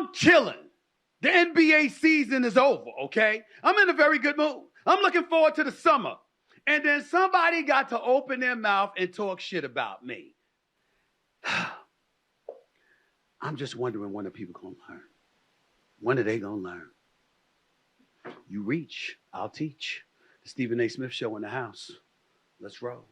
I'm chilling. The NBA season is over, okay? I'm in a very good mood. I'm looking forward to the summer. And then somebody got to open their mouth and talk shit about me. I'm just wondering when are people going to learn? When are they going to learn? You reach, I'll teach. The Stephen A. Smith Show in the house. Let's roll.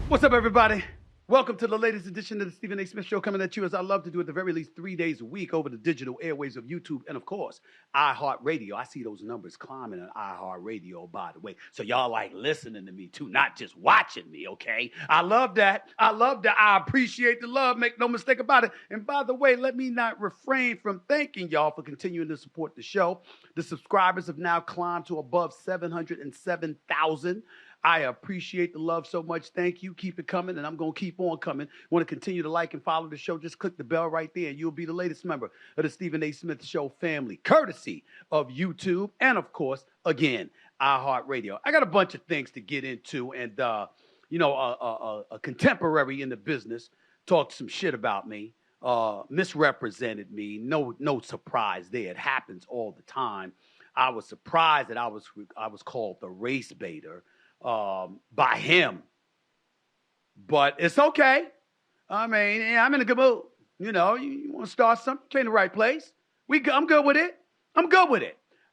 What's up, everybody? Welcome to the latest edition of the Stephen A. Smith Show, coming at you as I love to do at the very least 3 days a week over the digital airwaves of YouTube and, of course, iHeartRadio. I see those numbers climbing on iHeartRadio, by the way. So y'all like listening to me, too, not just watching me, okay? I love that. I appreciate the love. Make no mistake about it. And by the way, let me not refrain from thanking y'all for continuing to support the show. The subscribers have now climbed to above 707,000. I appreciate the love so much. Thank you. Keep it coming, and I'm going to keep on coming. Want to continue to like and follow the show? Just click the bell right there, and you'll be the latest member of the Stephen A. Smith Show family, courtesy of YouTube and, of course, again, iHeartRadio. I got a bunch of things to get into, and, a contemporary in the business talked some shit about me, misrepresented me. No surprise there. It happens all the time. I was surprised that I was called the race baiter by him, but it's okay. I mean, I'm in a good mood. You know, you want to start something, you're in the right place. I'm good with it.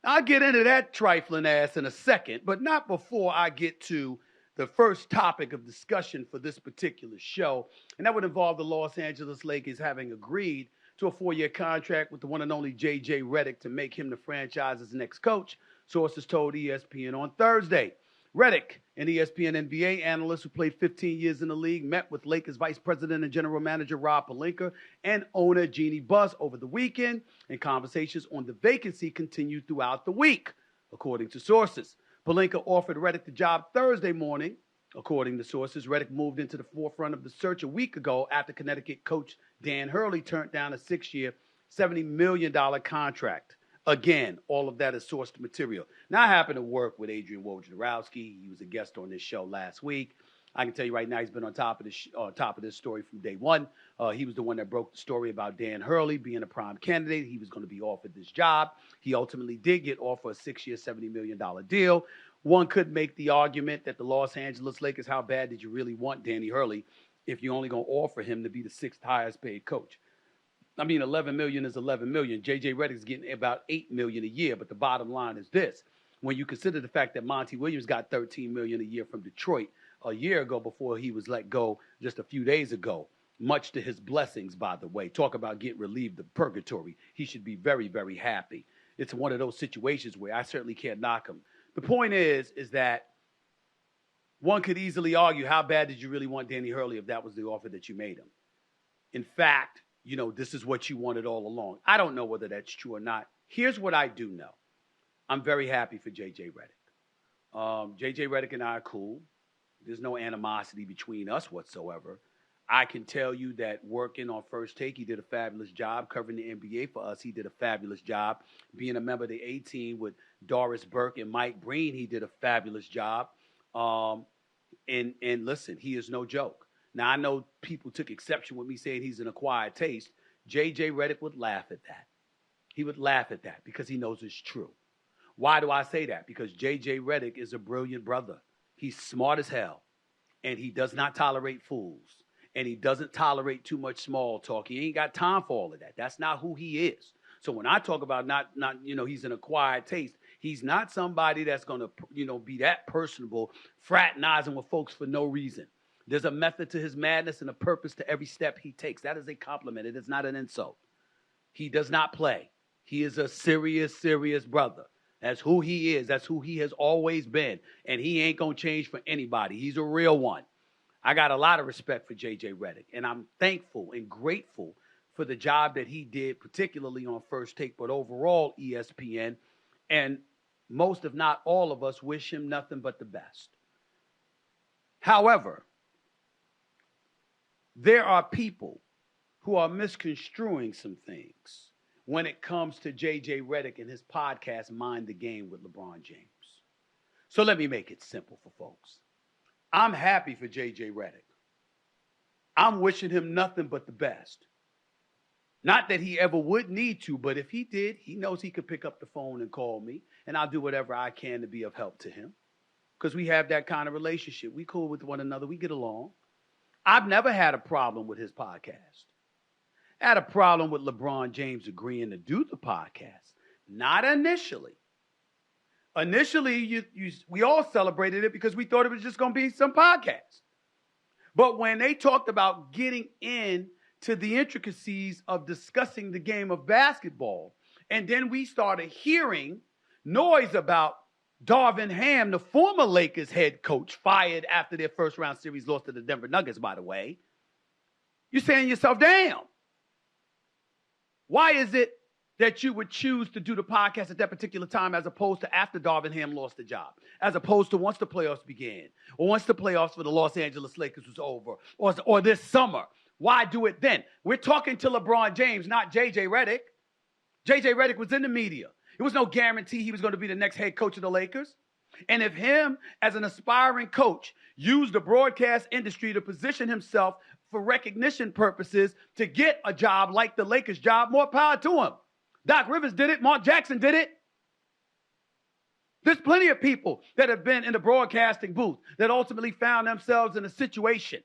I'll get into that trifling ass in a second, but not before I get to the first topic of discussion for this particular show, and that would involve the Los Angeles Lakers having agreed to a 4-year contract with the one and only J.J. Redick to make him the franchise's next coach, sources told ESPN on Thursday. Redick, an ESPN NBA analyst who played 15 years in the league, met with Lakers Vice President and General Manager Rob Pelinka and owner Jeannie Buss over the weekend, and conversations on the vacancy continued throughout the week, according to sources. Pelinka offered Redick the job Thursday morning. According to sources, Redick moved into the forefront of the search a week ago after Connecticut coach Dan Hurley turned down a 6-year, $70 million contract. Again, all of that is sourced material. Now, I happen to work with Adrian Wojnarowski. He was a guest on this show last week. I can tell you right now, he's been on top of this story from day one. He was the one that broke the story about Dan Hurley being a prime candidate. He was going to be offered this job. He ultimately did get offered a 6-year, $70 million deal. One could make the argument that the Los Angeles Lakers, how bad did you really want Danny Hurley if you're only going to offer him to be the 6th highest paid coach? I mean, $11 million is $11 million. J.J. Redick's getting about $8 million a year. But the bottom line is this. When you consider the fact that Monty Williams got $13 million a year from Detroit a year ago before he was let go just a few days ago, much to his blessings, by the way. Talk about getting relieved of purgatory. He should be very, very happy. It's one of those situations where I certainly can't knock him. The point is that one could easily argue, how bad did you really want Danny Hurley if that was the offer that you made him? In fact, this is what you wanted all along. I don't know whether that's true or not. Here's what I do know. I'm very happy for J.J. Redick. J.J. Redick and I are cool. There's no animosity between us whatsoever. I can tell you that working on First Take, he did a fabulous job. Covering the NBA for us, he did a fabulous job. Being a member of the A-team with Doris Burke and Mike Breen, he did a fabulous job. And listen, he is no joke. Now, I know people took exception with me saying he's an acquired taste. J.J. Redick would laugh at that. He would laugh at that because he knows it's true. Why do I say that? Because J.J. Redick is a brilliant brother. He's smart as hell, and he does not tolerate fools, and he doesn't tolerate too much small talk. He ain't got time for all of that. That's not who he is. So when I talk about not he's an acquired taste, he's not somebody that's going to, be that personable, fraternizing with folks for no reason. There's a method to his madness and a purpose to every step he takes. That is a compliment. It is not an insult. He does not play. He is a serious, serious brother. That's who he is. That's who he has always been. And he ain't going to change for anybody. He's a real one. I got a lot of respect for J.J. Redick. And I'm thankful and grateful for the job that he did, particularly on First Take, but overall ESPN. And most, if not all of us, wish him nothing but the best. However, there are people who are misconstruing some things when it comes to J.J. Redick and his podcast, Mind the Game with LeBron James. So let me make it simple for folks. I'm happy for J.J. Redick. I'm wishing him nothing but the best. Not that he ever would need to, but if he did, he knows he could pick up the phone and call me, and I'll do whatever I can to be of help to him. Because we have that kind of relationship. We cool with one another. We get along. I've never had a problem with his podcast. I had a problem with LeBron James agreeing to do the podcast. Not initially. Initially, we all celebrated it because we thought it was just going to be some podcast. But when they talked about getting in to the intricacies of discussing the game of basketball, and then we started hearing noise about Darvin Ham, the former Lakers head coach, fired after their first round series loss to the Denver Nuggets, by the way. You're saying to yourself, damn, why is it that you would choose to do the podcast at that particular time as opposed to after Darvin Ham lost the job, as opposed to once the playoffs began, or once the playoffs for the Los Angeles Lakers was over, or this summer? Why do it then? We're talking to LeBron James, not J.J. Redick. J.J. Redick was in the media. It was no guarantee he was going to be the next head coach of the Lakers. And if him, as an aspiring coach, used the broadcast industry to position himself for recognition purposes to get a job like the Lakers job, more power to him. Doc Rivers did it. Mark Jackson did it. There's plenty of people that have been in the broadcasting booth that ultimately found themselves in a situation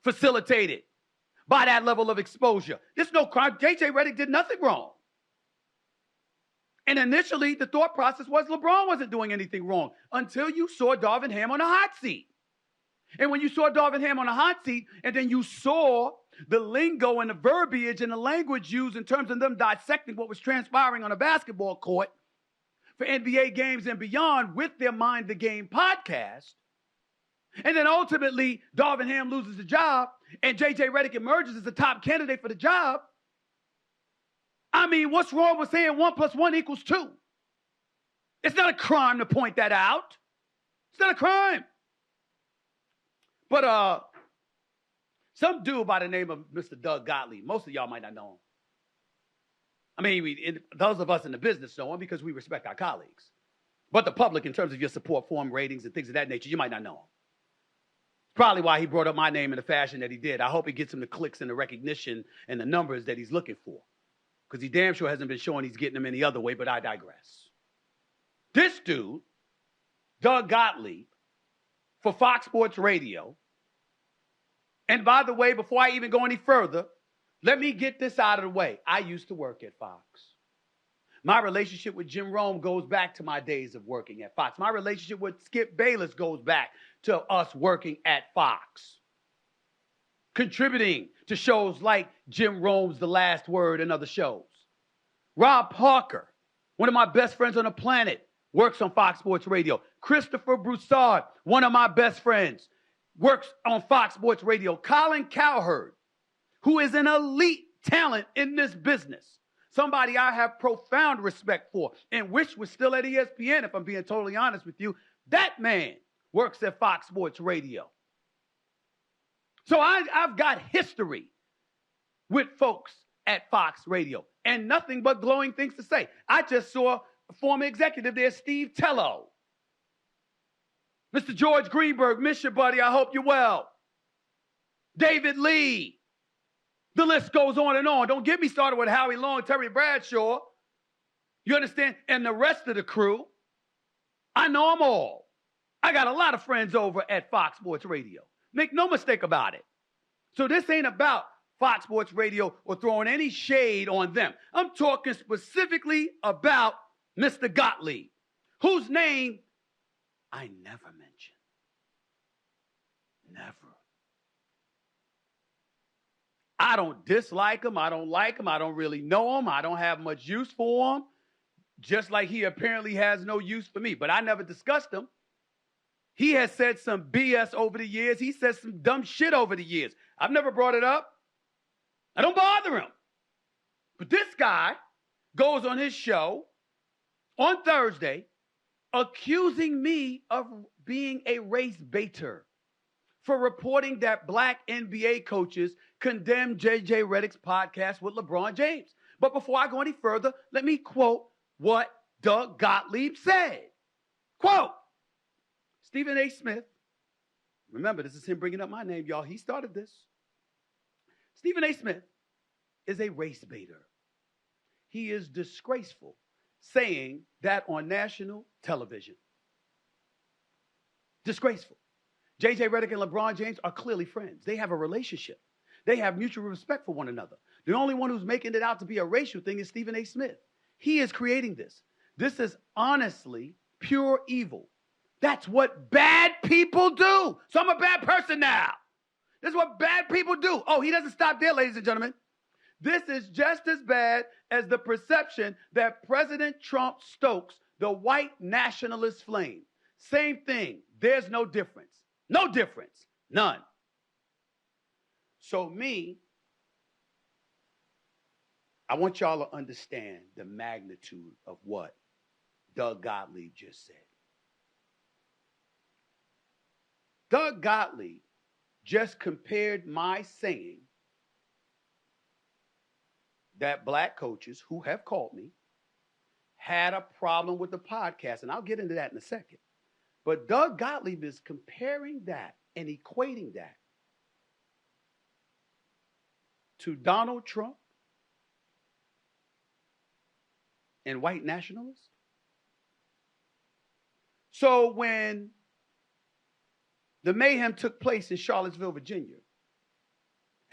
facilitated by that level of exposure. There's no crime. J.J. Redick did nothing wrong. And initially, the thought process was LeBron wasn't doing anything wrong until you saw Darvin Ham on a hot seat. And when you saw Darvin Ham on a hot seat, and then you saw the lingo and the verbiage and the language used in terms of them dissecting what was transpiring on a basketball court for NBA games and beyond with their Mind the Game podcast, and then ultimately Darvin Ham loses the job and J.J. Redick emerges as the top candidate for the job, I mean, what's wrong with saying 1 + 1 = 2? It's not a crime to point that out. It's not a crime. But some dude by the name of Mr. Doug Gottlieb, most of y'all might not know him. I mean, those of us in the business know him because we respect our colleagues. But the public, in terms of your support for him, ratings, and things of that nature, you might not know him. Probably why he brought up my name in the fashion that he did. I hope it gets him the clicks and the recognition and the numbers that he's looking for. Because he damn sure hasn't been showing he's getting them any other way, but I digress. This dude, Doug Gottlieb, for Fox Sports Radio, and by the way, before I even go any further, let me get this out of the way. I used to work at Fox. My relationship with Jim Rome goes back to my days of working at Fox. My relationship with Skip Bayless goes back to us working at Fox, contributing to shows like Jim Rome's The Last Word and other shows. Rob Parker, one of my best friends on the planet, works on Fox Sports Radio. Christopher Broussard, one of my best friends, works on Fox Sports Radio. Colin Cowherd, who is an elite talent in this business, somebody I have profound respect for and wish was still at ESPN, if I'm being totally honest with you. That man works at Fox Sports Radio. So I've got history with folks at Fox Radio and nothing but glowing things to say. I just saw a former executive there, Steve Tello. Mr. George Greenberg, miss you, buddy. I hope you're well. David Lee. The list goes on and on. Don't get me started with Howie Long, Terry Bradshaw. You understand? And the rest of the crew. I know them all. I got a lot of friends over at Fox Sports Radio. Make no mistake about it. So this ain't about Fox Sports Radio or throwing any shade on them. I'm talking specifically about Mr. Gottlieb, whose name I never mention. Never. I don't dislike him. I don't like him. I don't really know him. I don't have much use for him. Just like he apparently has no use for me. But I never discussed him. He has said some BS over the years. He said some dumb shit over the years. I've never brought it up. I don't bother him. But this guy goes on his show on Thursday accusing me of being a race baiter for reporting that black NBA coaches condemned J.J. Redick's podcast with LeBron James. But before I go any further, let me quote what Doug Gottlieb said. Quote, Stephen A. Smith, remember, this is him bringing up my name, y'all. He started this. Stephen A. Smith is a race baiter. He is disgraceful saying that on national television. Disgraceful. J.J. Redick and LeBron James are clearly friends. They have a relationship. They have mutual respect for one another. The only one who's making it out to be a racial thing is Stephen A. Smith. He is creating this. This is honestly pure evil. That's what bad people do. So I'm a bad person now. This is what bad people do. Oh, he doesn't stop there, ladies and gentlemen. This is just as bad as the perception that President Trump stokes the white nationalist flame. Same thing. There's no difference. No difference. None. So I want y'all to understand the magnitude of what Doug Gottlieb just said. Doug Gottlieb just compared my saying that black coaches who have called me had a problem with the podcast, and I'll get into that in a second. But Doug Gottlieb is comparing that and equating that to Donald Trump and white nationalists. So when the mayhem took place in Charlottesville, Virginia,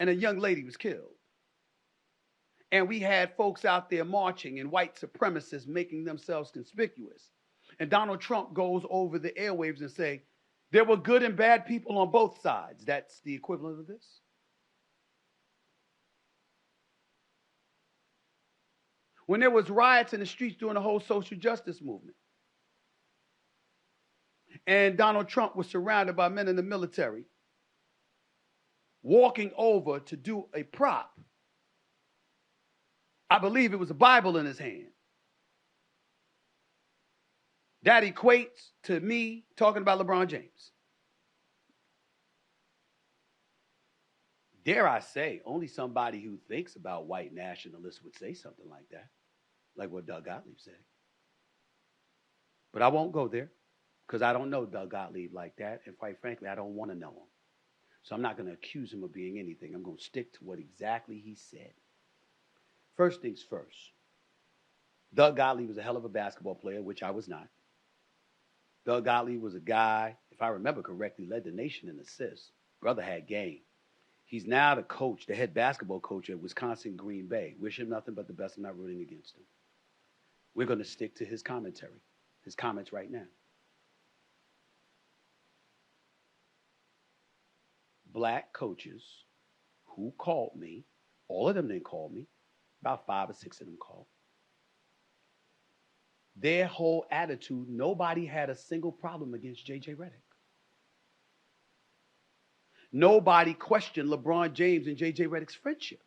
and a young lady was killed, and we had folks out there marching and white supremacists making themselves conspicuous, and Donald Trump goes over the airwaves and say, there were good and bad people on both sides. That's the equivalent of this. When there was riots in the streets during the whole social justice movement, and Donald Trump was surrounded by men in the military walking over to do a prop, I believe it was a Bible in his hand. That equates to me talking about LeBron James. Dare I say, only somebody who thinks about white nationalists would say something like that, like what Doug Gottlieb said. But I won't go there because I don't know Doug Gottlieb like that, and quite frankly, I don't want to know him. So I'm not going to accuse him of being anything. I'm going to stick to what exactly he said. First things first, Doug Gottlieb was a hell of a basketball player, which I was not. Doug Gottlieb was a guy, if I remember correctly, led the nation in assists. Brother had game. He's now the coach, the head basketball coach at Wisconsin Green Bay. Wish him nothing but the best. I'm not rooting against him. We're going to stick to his commentary, his comments right now. Black coaches who called me, all of them didn't call me, about 5 or 6 of them called. Their whole attitude, nobody had a single problem against J.J. Redick. Nobody questioned LeBron James and J.J. Redick's friendship.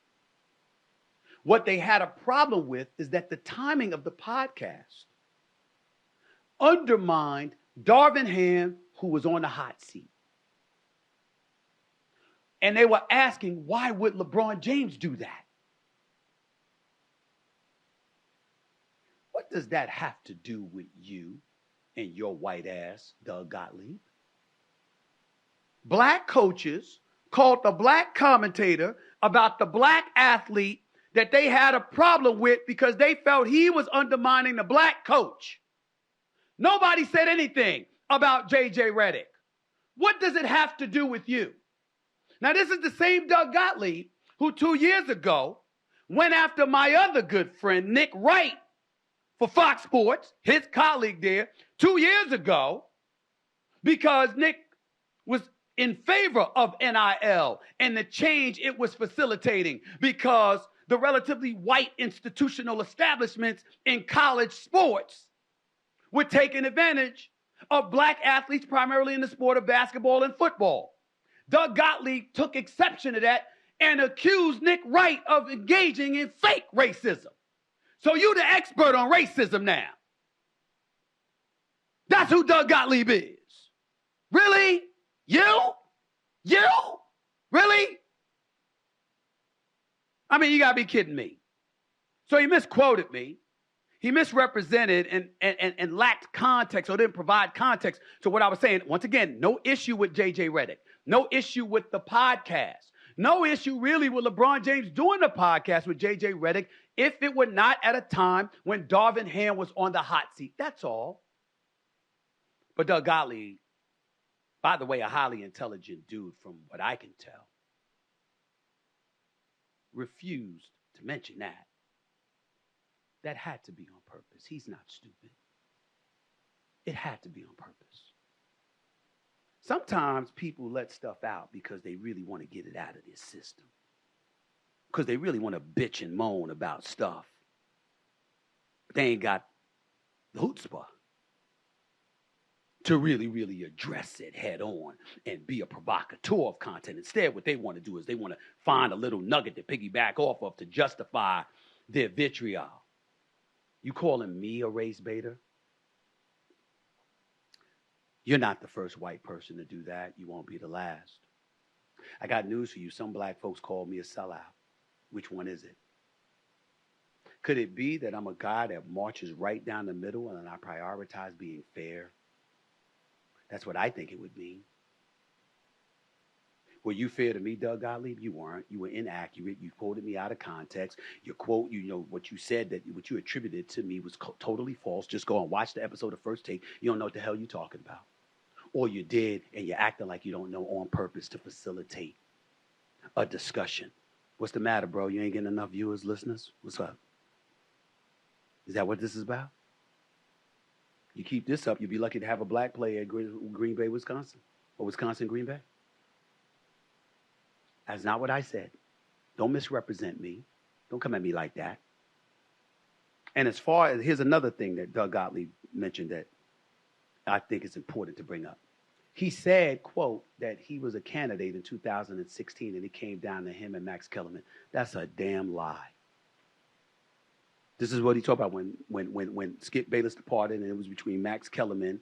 What they had a problem with is that the timing of the podcast undermined Darvin Ham, who was on the hot seat. And they were asking, why would LeBron James do that? What does that have to do with you and your white ass, Doug Gottlieb? Black coaches called the black commentator about the black athlete that they had a problem with because they felt he was undermining the black coach. Nobody said anything about J.J. Redick. What does it have to do with you? Now, this is the same Doug Gottlieb who 2 years ago went after my other good friend, Nick Wright, for Fox Sports, his colleague there, 2 years ago, because Nick was in favor of NIL and the change it was facilitating because the relatively white institutional establishments in college sports were taking advantage of black athletes, primarily in the sport of basketball and football. Doug Gottlieb took exception to that and accused Nick Wright of engaging in fake racism. So you the expert on racism now. That's who Doug Gottlieb is. Really? You? Really? I mean, you gotta be kidding me. So he misquoted me. He misrepresented and lacked context or didn't provide context to what I was saying. Once again, no issue with J.J. Redick. No issue with the podcast. No issue really with LeBron James doing the podcast with J.J. Redick if it were not at a time when Darvin Ham was on the hot seat. That's all. But Doug Gottlieb, by the way, a highly intelligent dude from what I can tell, refused to mention that. That had to be on purpose. He's not stupid. It had to be on purpose. Sometimes people let stuff out because they really want to get it out of their system. Because they really want to bitch and moan about stuff. But they ain't got the chutzpah to really, really address it head on and be a provocateur of content. Instead, what they want to do is they want to find a little nugget to piggyback off of to justify their vitriol. You calling me a race baiter? You're not the first white person to do that. You won't be the last. I got news for you. Some black folks call me a sellout. Which one is it? Could it be that I'm a guy that marches right down the middle and I prioritize being fair? That's what I think it would mean. Were you fair to me, Doug Gottlieb? You weren't. You were inaccurate. You quoted me out of context. Your quote, what you said, that what you attributed to me was totally false. Just go and watch the episode of First Take. You don't know what the hell you're talking about. Or you did, and you're acting like you don't know on purpose to facilitate a discussion. What's the matter, bro? You ain't getting enough viewers, listeners? What's up? Is that what this is about? You keep this up, you'll be lucky to have a black player at Green Bay, Wisconsin, or Wisconsin, Green Bay. That's not what I said. Don't misrepresent me. Don't come at me like that. And as far as, here's another thing that Doug Gottlieb mentioned that I think is important to bring up. He said, quote, that he was a candidate in 2016 and it came down to him and Max Kellerman. That's a damn lie. This is what he talked about when Skip Bayless departed and it was between Max Kellerman.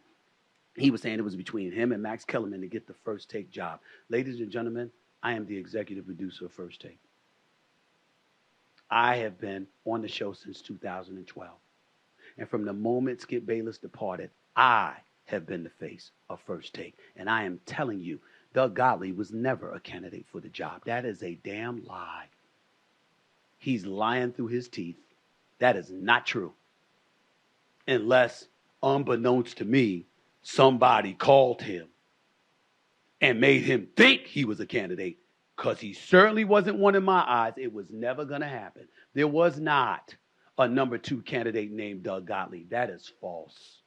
He was saying it was between him and Max Kellerman to get the First Take job. Ladies and gentlemen, I am the executive producer of First Take. I have been on the show since 2012. And from the moment Skip Bayless departed, I have been the face of First Take. And I am telling you, Doug Gottlieb was never a candidate for the job. That is a damn lie. He's lying through his teeth. That is not true. Unless, unbeknownst to me, somebody called him and made him think he was a candidate, because he certainly wasn't one in my eyes. It was never going to happen. There was not a number 2 candidate named Doug Gottlieb. That is false.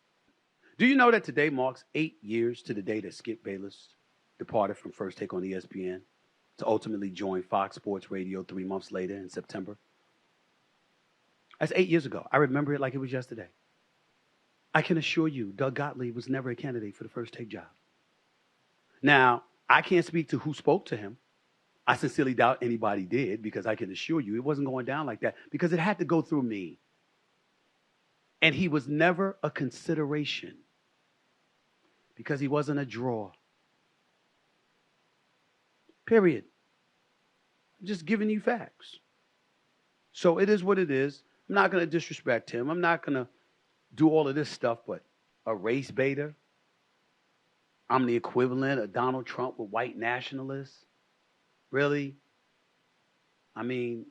Do you know that today marks 8 years to the day that Skip Bayless departed from First Take on ESPN to ultimately join Fox Sports Radio 3 months later in September? That's 8 years ago. I remember it like it was yesterday. I can assure you, Doug Gottlieb was never a candidate for the First Take job. Now, I can't speak to who spoke to him. I sincerely doubt anybody did, because I can assure you it wasn't going down like that, because it had to go through me. And he was never a consideration because he wasn't a draw. Period. I'm just giving you facts. So it is what it is. I'm not going to disrespect him. I'm not going to do all of this stuff, but a race baiter. I'm the equivalent of Donald Trump with white nationalists. Really? I mean,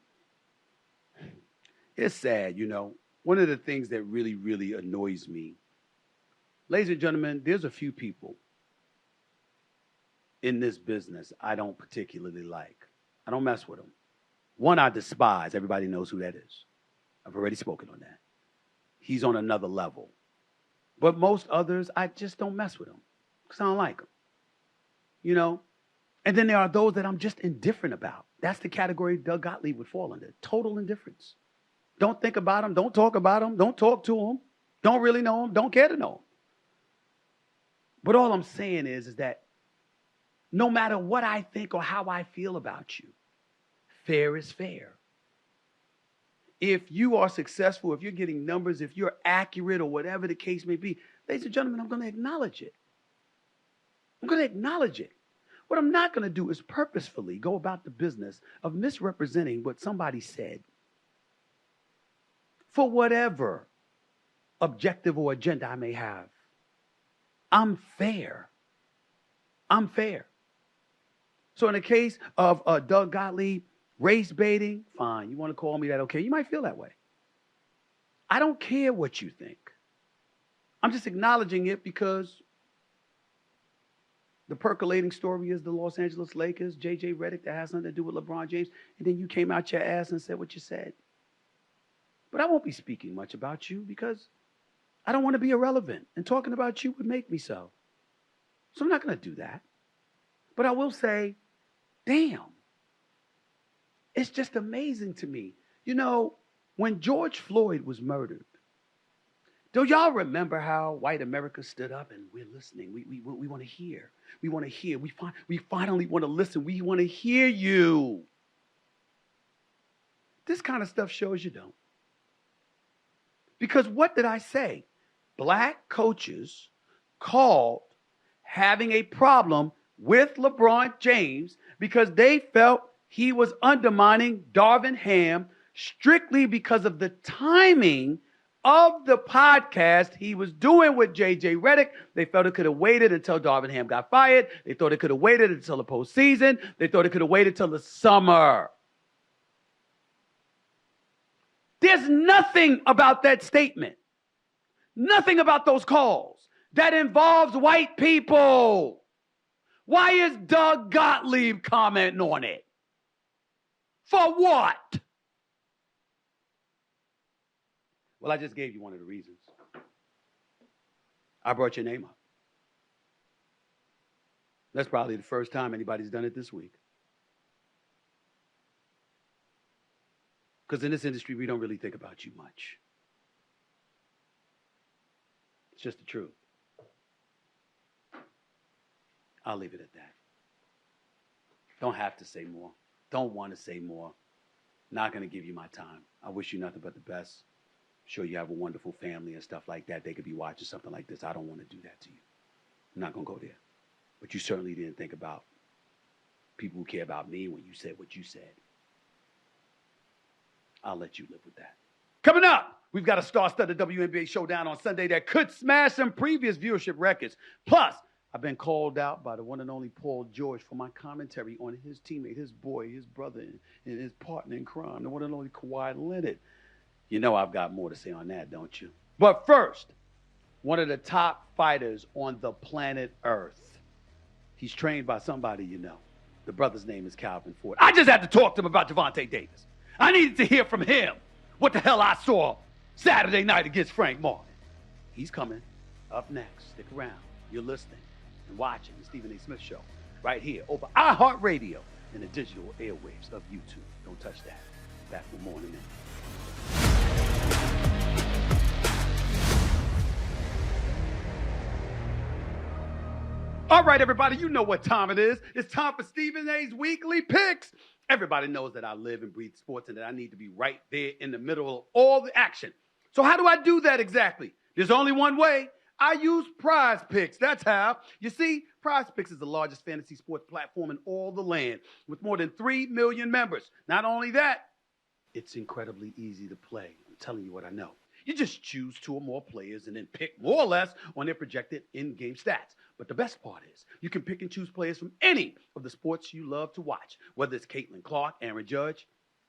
it's sad, you know. One of the things that really, really annoys me, ladies and gentlemen, there's a few people in this business I don't particularly like. I don't mess with them. One I despise. Everybody knows who that is. I've already spoken on that. He's on another level. But most others, I just don't mess with them because I don't like them. You know? And then there are those that I'm just indifferent about. That's the category Doug Gottlieb would fall under. Total indifference. Don't think about them. Don't talk about them. Don't talk to them. Don't really know them. Don't care to know them. But all I'm saying is that no matter what I think or how I feel about you, fair is fair. If you are successful, if you're getting numbers, if you're accurate or whatever the case may be, ladies and gentlemen, I'm going to acknowledge it. I'm going to acknowledge it. What I'm not going to do is purposefully go about the business of misrepresenting what somebody said. for whatever objective or agenda I may have. I'm fair. I'm fair. So in the case of Doug Gottlieb, race baiting, fine. You want to call me that, okay? You might feel that way. I don't care what you think. I'm just acknowledging it because the percolating story is the Los Angeles Lakers, J.J. Redick, that has nothing to do with LeBron James, and then you came out your ass and said what you said. But I won't be speaking much about you because I don't want to be irrelevant, and talking about you would make me so. So I'm not going to do that. But I will say, damn, it's just amazing to me. You know, when George Floyd was murdered, do y'all remember how white America stood up and we're listening? We want to hear. We want to hear. We finally want to listen. We want to hear you. This kind of stuff shows you don't. Because what did I say? Black coaches called having a problem with LeBron James because they felt he was undermining Darvin Ham strictly because of the timing of the podcast he was doing with J.J. Redick. They felt it could have waited until Darvin Ham got fired. They thought it could have waited until the postseason. They thought it could have waited till the summer. There's nothing about that statement, nothing about those calls that involves white people. Why is Doug Gottlieb commenting on it? For what? Well, I just gave you one of the reasons. I brought your name up. That's probably the first time anybody's done it this week. Because in this industry, we don't really think about you much. It's just the truth. I'll leave it at that. Don't have to say more. Don't want to say more. Not going to give you my time. I wish you nothing but the best. I'm sure you have a wonderful family and stuff like that. They could be watching something like this. I don't want to do that to you. I'm not going to go there. But you certainly didn't think about people who care about me when you said what you said. I'll let you live with that. Coming up, we've got a star-studded WNBA showdown on Sunday that could smash some previous viewership records. Plus, I've been called out by the one and only Paul George for my commentary on his teammate, his boy, his brother, and his partner in crime, the one and only Kawhi Leonard. You know I've got more to say on that, don't you? But first, one of the top fighters on the planet Earth. He's trained by somebody you know. The brother's name is Calvin Ford. I just had to talk to him about Gervonta Davis. I needed to hear from him what the hell I saw Saturday night against Frank Martin. He's coming up next. Stick around. You're listening and watching the Stephen A. Smith Show right here over iHeartRadio and the digital airwaves of YouTube. Don't touch that. Back with more in a minute. All right, everybody, you know what time it is. It's time for Stephen A's Weekly Picks. Everybody knows that I live and breathe sports and that I need to be right there in the middle of all the action. So how do I do that exactly? There's only one way. I use Prize Picks. That's how. You see, Prize Picks is the largest fantasy sports platform in all the land with more than 3 million members. Not only that, it's incredibly easy to play. I'm telling you what I know. You just choose 2 or more players and then pick more or less on their projected in-game stats. But the best part is you can pick and choose players from any of the sports you love to watch, whether it's Caitlin Clark, Aaron Judge,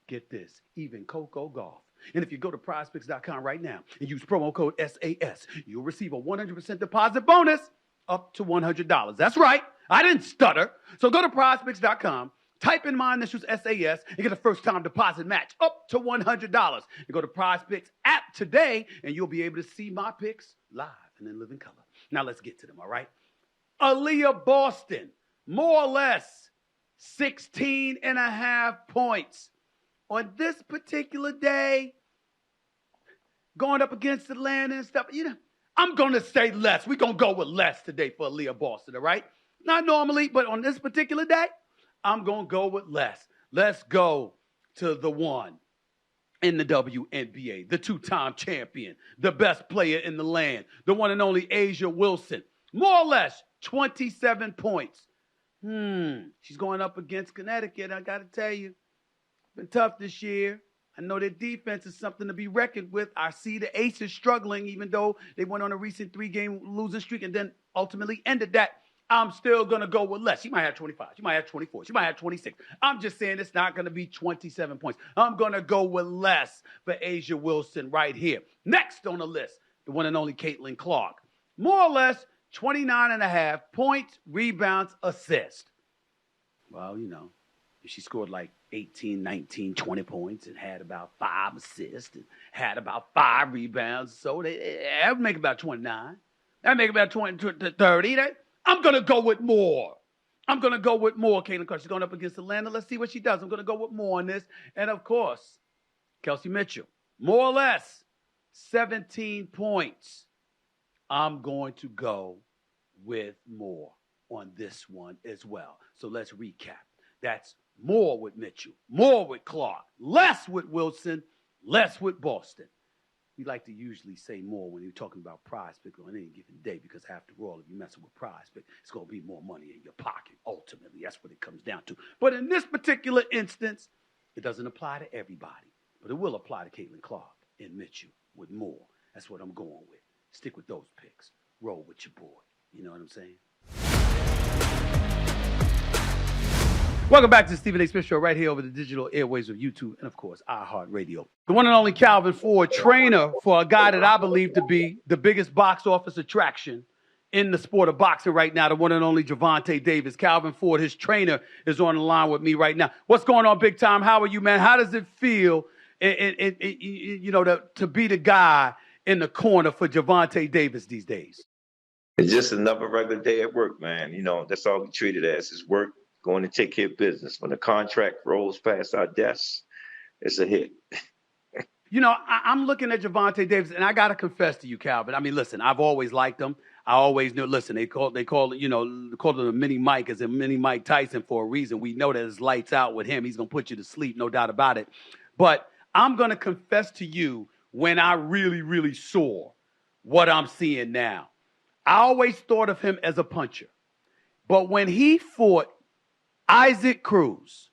get this, even Coco Gauff. And if you go to prizepicks.com right now and use promo code SAS, you'll receive a 100% deposit bonus up to $100. That's right. I didn't stutter. So go to prizepicks.com. Type in my initials SAS and get a first-time deposit match up to $100. And go to Prize Picks app today, and you'll be able to see my picks live and in living color. Now let's get to them, all right? Aaliyah Boston, more or less 16.5 points. On this particular day, going up against Atlanta and stuff, I'm going to say less. We're going to go with less today for Aaliyah Boston, all right? Not normally, but on this particular day, I'm going to go with less. Let's go to the one in the WNBA, the 2-time champion, the best player in the land, the one and only A'ja Wilson. More or less 27 points. She's going up against Connecticut. I got to tell you, been tough this year. I know their defense is something to be reckoned with. I see the Aces struggling, even though they went on a recent 3-game losing streak and then ultimately ended that. I'm still going to go with less. She might have 25. She might have 24. She might have 26. I'm just saying it's not going to be 27 points. I'm going to go with less for A'ja Wilson right here. Next on the list, the one and only Caitlin Clark. More or less 29 and a half points, rebounds, assists. Well, she scored like 18, 19, 20 points and had about 5 assists and had about 5 rebounds. So that would make about 29. That would make about 20 to 30. I'm going to go with more. Caitlin Clark. She's going up against Atlanta. Let's see what she does. I'm going to go with more on this. And, of course, Kelsey Mitchell. More or less 17 points. I'm going to go with more on this one as well. So let's recap. That's more with Mitchell, more with Clark, less with Wilson, less with Boston. We like to usually say more when you're talking about prize pick on any given day because after all, if you're messing with prize pick, it's going to be more money in your pocket. Ultimately, that's what it comes down to. But in this particular instance, it doesn't apply to everybody, but it will apply to Caitlin Clark and Mitchell with more. That's what I'm going with. Stick with those picks. Roll with your boy. You know what I'm saying? Welcome back to the Stephen A. Smith Show right here over the digital airwaves of YouTube and, of course, iHeartRadio. The one and only Calvin Ford, trainer for a guy that I believe to be the biggest box office attraction in the sport of boxing right now, the one and only Gervonta Davis. Calvin Ford, his trainer, is on the line with me right now. What's going on, big time? How are you, man? How does it feel, to be the guy in the corner for Gervonta Davis these days? It's just another regular day at work, man. That's all we treat it as is work, going to take care of business. When the contract rolls past our desks, it's a hit. I'm looking at Gervonta Davis, and I got to confess to you, Calvin. I mean, listen, I've always liked him. I always knew, listen, they called him a mini Mike as a mini Mike Tyson for a reason. We know that his lights out with him. He's going to put you to sleep, no doubt about it. But I'm going to confess to you when I really, really saw what I'm seeing now. I always thought of him as a puncher. But when he fought Isaac Cruz,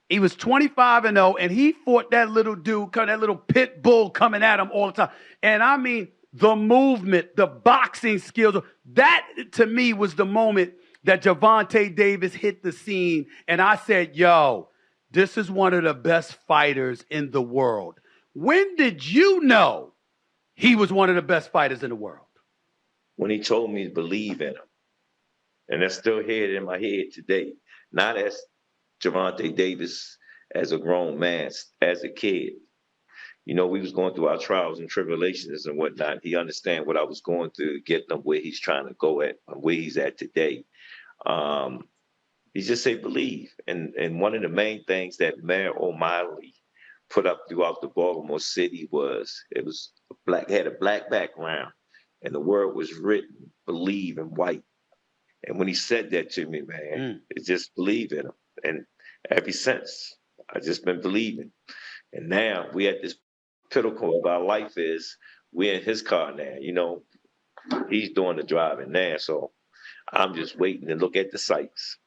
he was 25-0, and he fought that little dude, that little pit bull coming at him all the time. And I mean, the movement, the boxing skills, that to me was the moment that Gervonta Davis hit the scene. And I said, yo, this is one of the best fighters in the world. When did you know he was one of the best fighters in the world? When he told me to believe in him. And that's still here in my head today. Not as Gervonta Davis as a grown man, as a kid. We was going through our trials and tribulations and whatnot. He understand what I was going through to get him where he's trying to go at, where he's at today. He just say believe. And one of the main things that Mayor O'Malley put up throughout the Baltimore City had a black background. And the word was written, believe in white. And when he said that to me, man, it just believe in him. And ever since, I just been believing. And now we at this pinnacle of our life we're in his car now, he's doing the driving now. So I'm just waiting to look at the sights.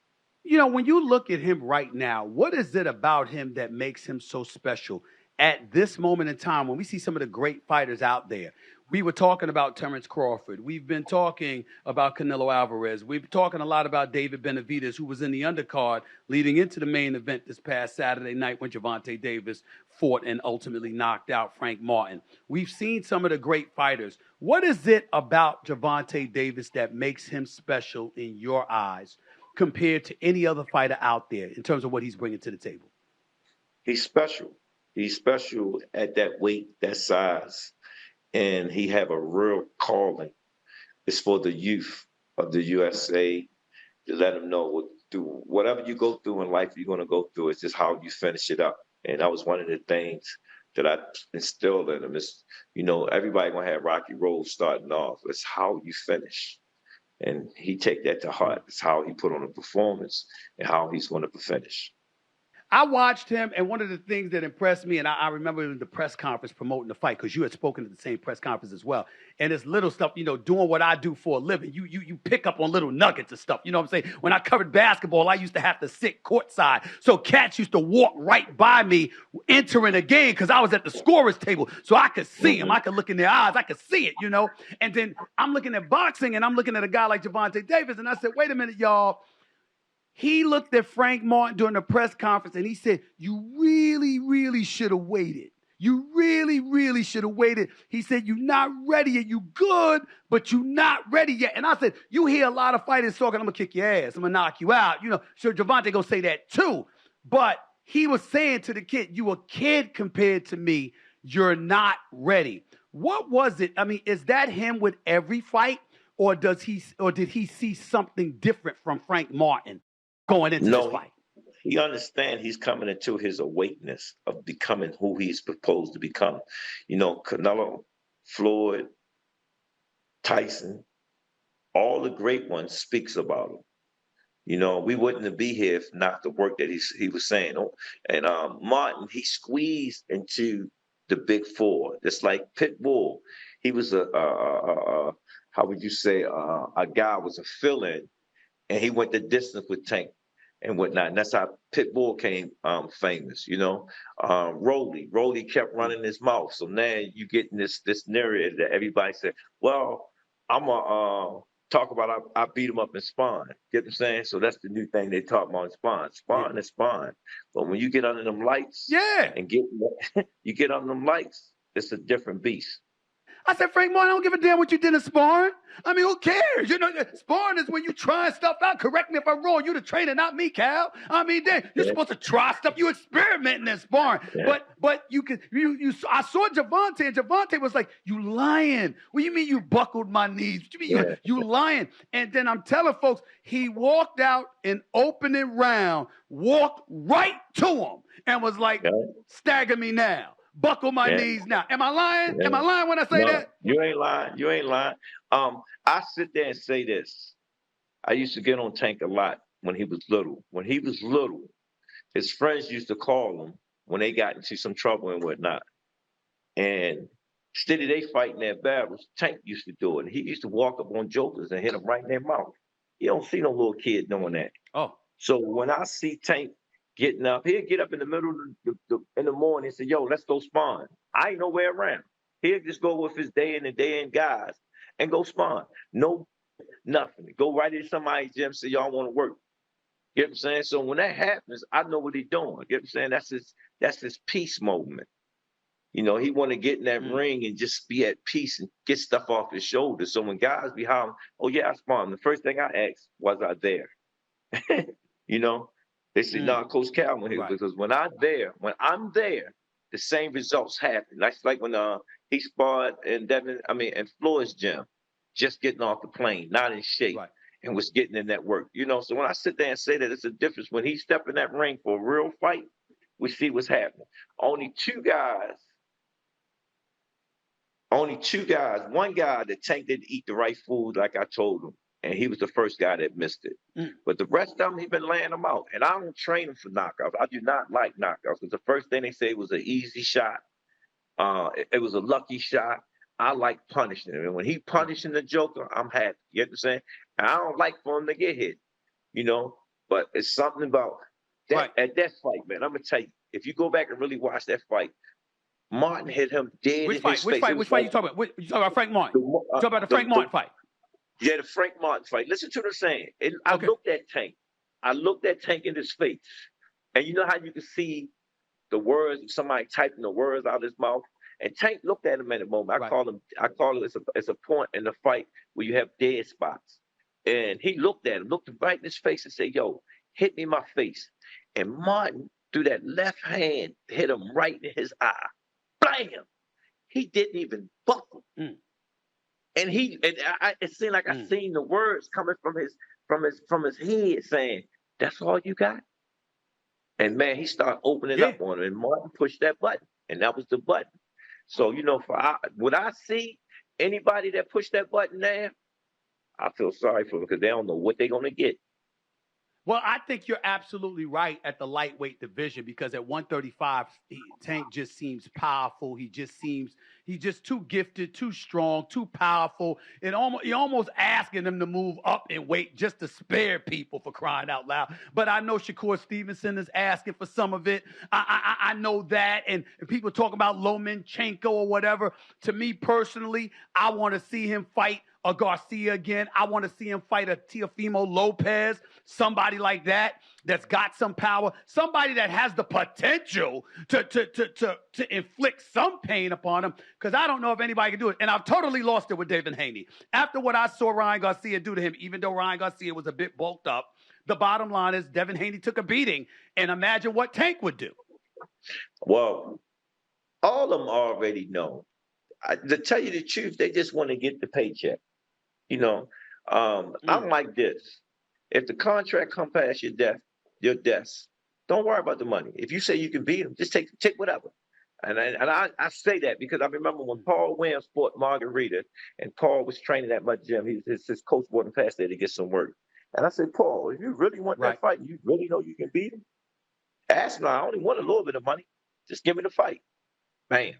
When you look at him right now, what is it about him that makes him so special at this moment in time when we see some of the great fighters out there? We were talking about Terrence Crawford. We've been talking about Canelo Alvarez. We've been talking a lot about David Benavidez, who was in the undercard leading into the main event this past Saturday night when Gervonta Davis fought and ultimately knocked out Frank Martin. We've seen some of the great fighters. What is it about Gervonta Davis that makes him special in your eyes compared to any other fighter out there in terms of what he's bringing to the table? He's special. He's special at that weight, that size. And he have a real calling. It's for the youth of the USA to let them know through whatever you go through in life, you're going to go through. It's just how you finish it up. And that was one of the things that I instilled in him. Is everybody going to have rocky roads starting off. It's how you finish. And he take that to heart. It's how he put on a performance and how he's going to finish. I watched him, and one of the things that impressed me, and I remember in the press conference promoting the fight, because you had spoken at the same press conference as well. And it's little stuff, doing what I do for a living. You pick up on little nuggets of stuff. You know what I'm saying? When I covered basketball, I used to have to sit courtside. So cats used to walk right by me entering a game because I was at the scorer's table. So I could see them. I could look in their eyes. I could see it, And then I'm looking at boxing, and I'm looking at a guy like Gervonta Davis, and I said, wait a minute, y'all. He looked at Frank Martin during the press conference and he said, you really, really should have waited. You really, really should have waited. He said, you're not ready yet. You good, but you're not ready yet. And I said, you hear a lot of fighters talking, I'm going to kick your ass. I'm going to knock you out. Sure, Gervonta going to say that too. But he was saying to the kid, you a kid compared to me. You're not ready. What was it? I mean, is that him with every fight? Or did he see something different from Frank Martin going into this fight? He understands he's coming into his awakeness of becoming who he's supposed to become. Canelo, Floyd, Tyson, all the great ones speaks about him. We wouldn't be here if not the work that he was saying. And Martin, he squeezed into the big four, just like Pitbull. He was how would you say, a guy was a fill-in, and he went the distance with Tank and whatnot. And that's how Pitbull came famous, Rolly kept running his mouth. So now you getting this narrative that everybody said, well, I'm going to talk about I beat him up in Spawn. Get what I'm saying? So that's the new thing they talk about in Spawn. Spawn is Spawn. But when you get under them lights and you get under them lights, it's a different beast. I said, Frank Martin, I don't give a damn what you did in sparring. I mean, who cares? Sparring is when you try stuff out. Correct me if I'm wrong. You're the trainer, not me, Cal. I mean, you're supposed to try stuff. You experimenting in sparring. Yeah. But I saw Gervonta, and Gervonta was like, you lying. What do you mean you buckled my knees? What do you mean you lying? And then I'm telling folks, he walked out in opening round, walked right to him, and was like, stagger me now. Buckle my knees now. Am I lying? Am I lying when I say that? You ain't lying. You ain't lying. I sit there and say this. I used to get on Tank a lot when he was little. When he was little, his friends used to call him when they got into some trouble and whatnot. And steady they fighting their battles, Tank used to do it. He used to walk up on jokers and hit them right in their mouth. You don't see no little kid doing that. Oh. So when I see Tank getting up, he'll get up in the middle of in the morning and say, yo, let's go spawn. I ain't nowhere around. He'll just go with his day in guys and go spawn. No, nothing. Go right into somebody's gym, say, y'all want to work. You know what I'm saying? So when that happens, I know what he's doing. You know what I'm saying? That's his peace moment. He want to get in that ring and just be at peace and get stuff off his shoulders. So when guys be hollering, oh yeah, I spawned, the first thing I asked, was I there? They said, no, Coach Cal went here, because when I'm there, the same results happen. That's like when he sparred in Floyd's gym, just getting off the plane, not in shape, and was getting in that work. So when I sit there and say that, it's a difference. When he stepped in that ring for a real fight, we see what's happening. Only two guys. One guy that Tank didn't eat the right food like I told him. And he was the first guy that missed it. But the rest of them, he been laying them out. And I don't train him for knockouts. I do not like knockouts, because the first thing they say was an easy shot. It was a lucky shot. I like punishing him. And when he punishing the Joker, I'm happy. You know what I'm saying? And I don't like for him to get hit, But it's something about that at that fight, man. I'm going to tell you, if you go back and really watch that fight, Martin hit him dead in his face. Which fight you talking about? You talking about Frank Martin? You talking about the Frank Martin fight? Yeah, the Frank Martin fight. Listen to what I'm saying. I looked at Tank. I looked at Tank in his face. And you know how you can see the words, somebody typing the words out of his mouth? And Tank looked at him at a moment. I call it it's a point in the fight where you have dead spots. And he looked at him, looked right in his face and said, yo, hit me in my face. And Martin, through that left hand, hit him right in his eye. Blam! He didn't even buckle. And it seemed like I seen the words coming from his head saying, "That's all you got." And man, he started opening up on him, and Martin pushed that button, and that was the button. So when I see anybody that pushed that button there, I feel sorry for them, because they don't know what they're gonna get. Well, I think you're absolutely right at the lightweight division because at 135, Tank just seems powerful. He's just too gifted, too strong, too powerful. And almost you're almost asking him to move up in weight just to spare people, for crying out loud. But I know Shakur Stevenson is asking for some of it. I know that, and people talk about Lomachenko or whatever. To me personally, I want to see him fight a Garcia again. I want to see him fight a Teofimo Lopez, somebody like that that's got some power, somebody that has the potential to inflict some pain upon him, because I don't know if anybody can do it. And I've totally lost it with David Haney. After what I saw Ryan Garcia do to him, even though Ryan Garcia was a bit bulked up, the bottom line is Devin Haney took a beating, and imagine what Tank would do. Well, all of them already know. To tell you the truth, they just want to get the paycheck. I'm like this. If the contract come past your desk, don't worry about the money. If you say you can beat them, just take whatever. And I say that because I remember when Paul Williams fought Margarita, and Paul was training at my gym. His coach brought him past there to get some work. And I said, Paul, if you really want that fight, you really know you can beat him, ask me. I only want a little bit of money. Just give me the fight. Bam.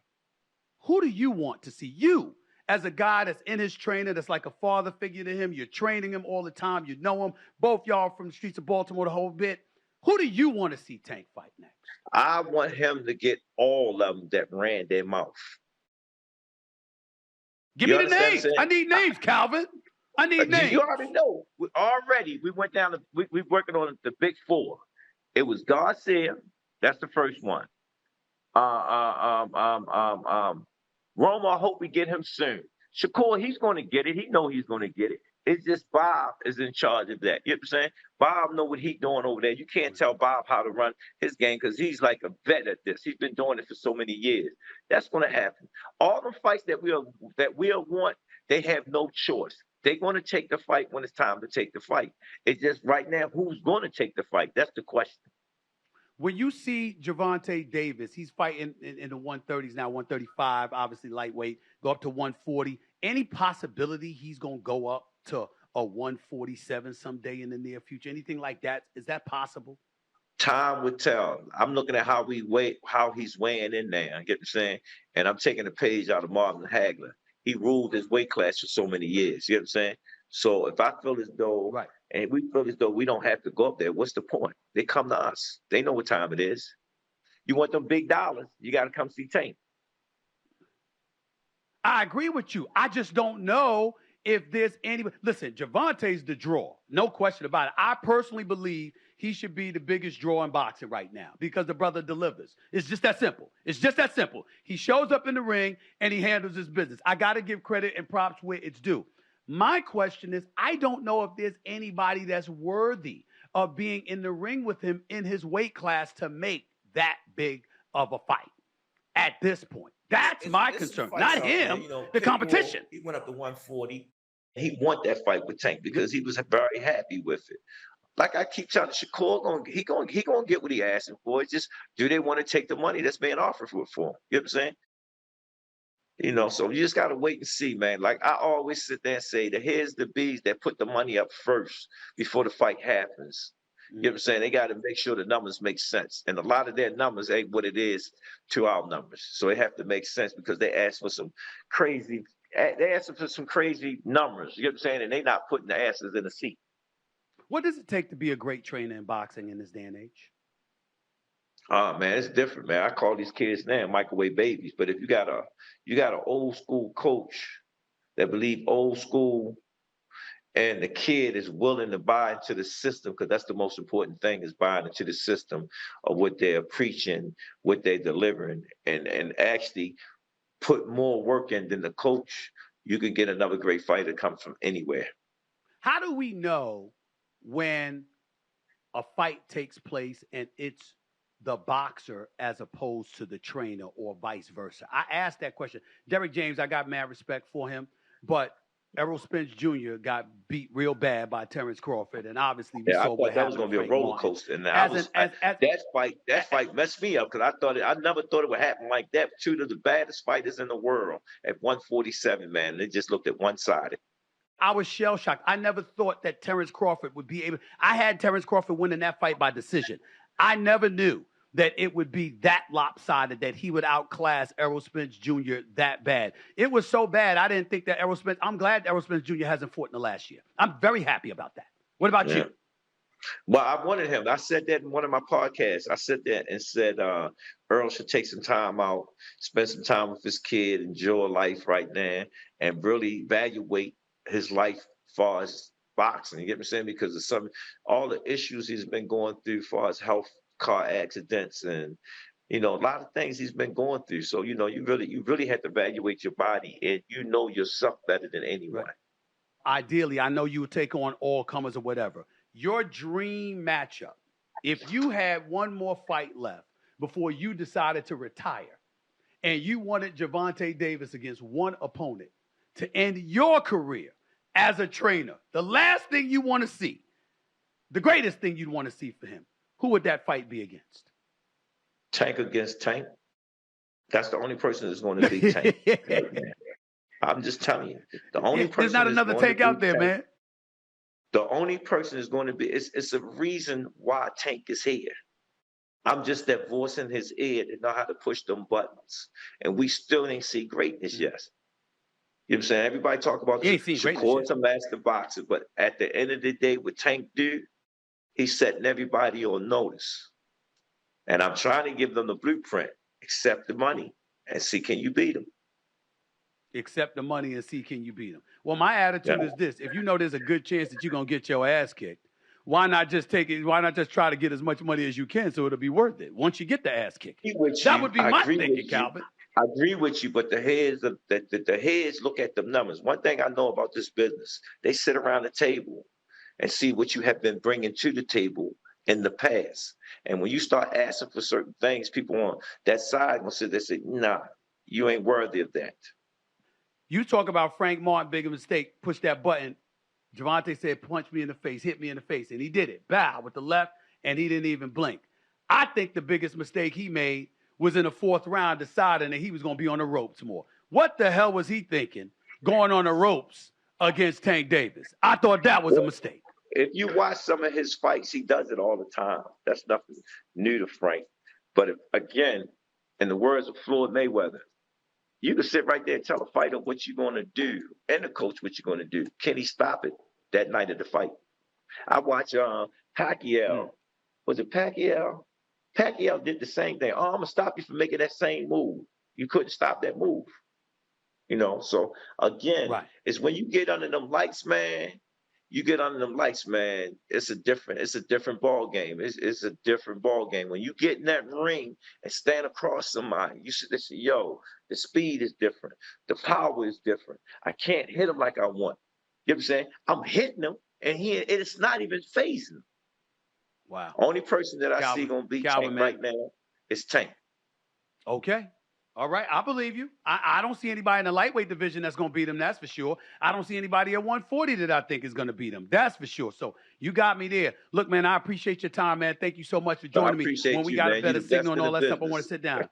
Who do you want to see? You, as a guy that's in his trainer, that's like a father figure to him. You're training him all the time. You know him. Both y'all from the streets of Baltimore the whole bit. Who do you want to see Tank fight next? I want him to get all of them that ran their mouth. Give me the names. I need names, Calvin. I need names. You already know. We went down. We're working on the big four. It was Garcia. That's the first one. Roma, I hope we get him soon. Shakur, he's going to get it. He know he's going to get it. It's just Bob is in charge of that. You know what I'm saying? Bob know what he's doing over there. You can't tell Bob how to run his game because he's like a vet at this. He's been doing it for so many years. That's going to happen. All the fights that we'll want, they have no choice. They're going to take the fight when it's time to take the fight. It's just right now, who's going to take the fight? That's the question. When you see Gervonta Davis, he's fighting in the 130s now, 135, obviously lightweight, go up to 140. Any possibility he's going to go up to a 147 someday in the near future? Anything like that? Is that possible? Time would tell. I'm looking at how he's weighing in there. You get what I'm saying? And I'm taking a page out of Marvin Hagler. He ruled his weight class for so many years. You know what I'm saying? So if I feel as though, and we feel as though we don't have to go up there, what's the point? They come to us. They know what time it is. You want them big dollars, you got to come see Tank. I agree with you. I just don't know if there's anybody. Listen, Gervonta's the draw. No question about it. I personally believe he should be the biggest draw in boxing right now because the brother delivers. It's just that simple. It's just that simple. He shows up in the ring and he handles his business. I got to give credit and props where it's due. My question is, I don't know if there's anybody that's worthy of being in the ring with him in his weight class to make that big of a fight at this point. That's my concern. Not him, the competition. He went up to 140. He want that fight with Tank because he was very happy with it. Like I keep telling Shakur, he gonna get what he asking for. It's just, do they want to take the money that's being offered for him? You know what I'm saying? So you just got to wait and see, man. Like I always sit there and say that here's the bees that put the money up first before the fight happens. You know what I'm saying? They got to make sure the numbers make sense. And a lot of their numbers ain't what it is to our numbers. So they have to make sense because they ask for some crazy numbers. You know what I'm saying? And they not putting the asses in the seat. What does it take to be a great trainer in boxing in this day and age? Oh man, it's different, man. I call these kids now microwave babies. But if you got an old school coach that believe old school, and the kid is willing to buy into the system, because that's the most important thing, is buying into the system of what they're preaching, what they're delivering, and actually put more work in than the coach, you can get another great fighter come from anywhere. How do we know when a fight takes place and it's the boxer as opposed to the trainer or vice versa? I asked that question. Derrick James, I got mad respect for him, but Errol Spence Jr. got beat real bad by Terrence Crawford, and obviously we saw what happened. That was going to be a roller coaster. And that fight messed me up because I never thought it would happen like that. Two of the baddest fighters in the world at 147, man. They just looked at one-sided. I was shell-shocked. I never thought that Terrence Crawford would be able. I had Terrence Crawford winning that fight by decision. I never knew that it would be that lopsided, that he would outclass Errol Spence Jr. that bad. It was so bad, I didn't think that Errol Spence. I'm glad Errol Spence Jr. hasn't fought in the last year. I'm very happy about that. What about you? Well, I wanted him. I said that in one of my podcasts. I said that and said Earl should take some time out, spend some time with his kid, enjoy life right now, and really evaluate his life as far as boxing. You get what I'm saying? Because of all the issues he's been going through as far as health, car accidents, and a lot of things he's been going through. So you really have to evaluate your body, and you know yourself better than anyone. Right. Ideally, I know you would take on all comers or whatever. Your dream matchup, if you had one more fight left before you decided to retire, and you wanted Gervonta Davis against one opponent to end your career as a trainer, the last thing you want to see, the greatest thing you'd want to see for him, who would that fight be against? Tank against Tank. That's the only person that's going to beat Tank. I'm just telling you. The only person there's not another Tank out there, man. The only person is going to be, it's a reason why Tank is here. I'm just that voice in his ear that know how to push them buttons. And we still ain't see greatness yet. You know what I'm saying? Everybody talk about Shakur's a master boxer, but at the end of the day, what Tank do, he's setting everybody on notice. And I'm trying to give them the blueprint. Accept the money and see, can you beat him? Accept the money and see, can you beat him? Well, my attitude is this. If you know there's a good chance that you're going to get your ass kicked, why not just take it? Why not just try to get as much money as you can so it'll be worth it once you get the ass kicked? That would be my thinking, Calvin. I agree with you, but the heads look at the numbers. One thing I know about this business, they sit around the table and see what you have been bringing to the table in the past. And when you start asking for certain things, people on that side will sit there and say, nah, you ain't worthy of that. You talk about Frank Martin, big mistake, push that button. Gervonta said, punch me in the face, hit me in the face. And he did it. Bow with the left, and he didn't even blink. I think the biggest mistake he made was in the fourth round, deciding that he was going to be on the ropes more. What the hell was he thinking going on the ropes against Tank Davis? I thought that was a mistake. If you watch some of his fights, he does it all the time. That's nothing new to Frank. But again, in the words of Floyd Mayweather, you can sit right there and tell a fighter what you're going to do and the coach what you're going to do. Can he stop it that night of the fight? I watch Pacquiao. Was it Pacquiao? Pacquiao did the same thing. Oh, I'm going to stop you from making that same move. You couldn't stop that move. So again, it's when you get under them lights, man. You get under them lights, man. It's a different ball game. It's a different ball game. When you get in that ring and stand across somebody, you should say, yo, the speed is different. The power is different. I can't hit him like I want. You know what I'm saying? I'm hitting him, and it's not even phasing him. Wow. Only person that I see going to beat Tank right now is Tank. Okay. All right, I believe you. I don't see anybody in the lightweight division that's going to beat him, that's for sure. I don't see anybody at 140 that I think is going to beat him, that's for sure. So you got me there. Look, man, I appreciate your time, man. Thank you so much for joining me. When we got a better signal and all that stuff, I want to sit down.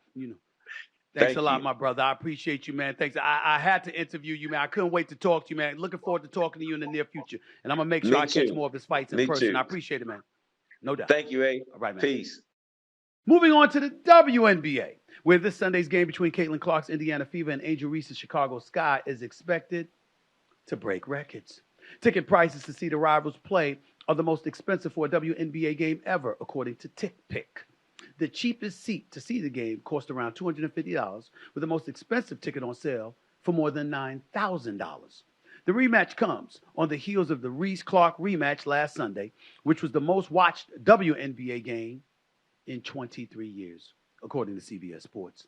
Thanks a lot, my brother. I appreciate you, man. Thanks. I had to interview you, man. I couldn't wait to talk to you, man. Looking forward to talking to you in the near future. And I'm going to make sure I catch more of his fights in person. I appreciate it, man. No doubt. Thank you, A. All right, man. Peace. Moving on to the WNBA, where this Sunday's game between Caitlin Clark's Indiana Fever and Angel Reese's Chicago Sky is expected to break records. Ticket prices to see the rivals play are the most expensive for a WNBA game ever, according to TickPick. The cheapest seat to see the game cost around $250, with the most expensive ticket on sale for more than $9,000. The rematch comes on the heels of the Reese-Clark rematch last Sunday, which was the most watched WNBA game in 23 years, according to CBS Sports.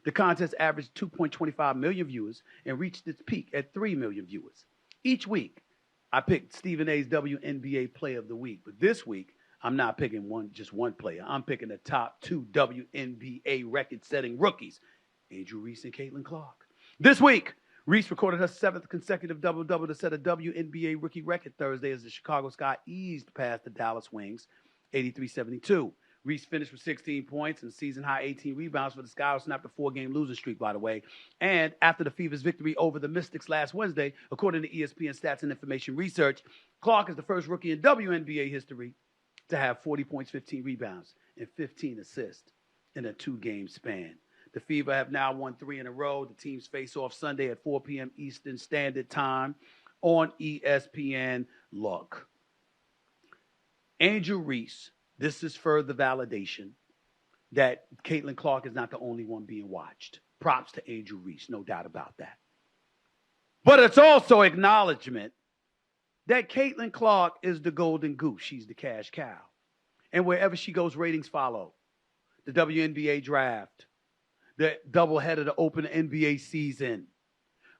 The contest averaged 2.25 million viewers and reached its peak at 3 million viewers. Each week, I picked Stephen A's WNBA Player of the Week, but this week, I'm not picking just one player. I'm picking the top 2 WNBA record-setting rookies, Angel Reese and Caitlin Clark. This week, Reese recorded her 7th consecutive double-double to set a WNBA rookie record Thursday as the Chicago Sky eased past the Dallas Wings, 83-72. Reese finished with 16 points and season-high 18 rebounds for the Sky, who snapped a 4-game losing streak, by the way. And after the Fever's victory over the Mystics last Wednesday, according to ESPN Stats and Information Research, Clark is the first rookie in WNBA history to have 40 points, 15 rebounds, and 15 assists in a 2-game span. The Fever have now won 3 in a row. The teams face off Sunday at 4 p.m. Eastern Standard Time on ESPN. Look, Angel Reese, this is further validation that Caitlin Clark is not the only one being watched. Props to Angel Reese, no doubt about that. But it's also acknowledgement that Caitlin Clark is the golden goose. She's the cash cow. And wherever she goes, ratings follow. The WNBA draft, the doubleheader to open the NBA season.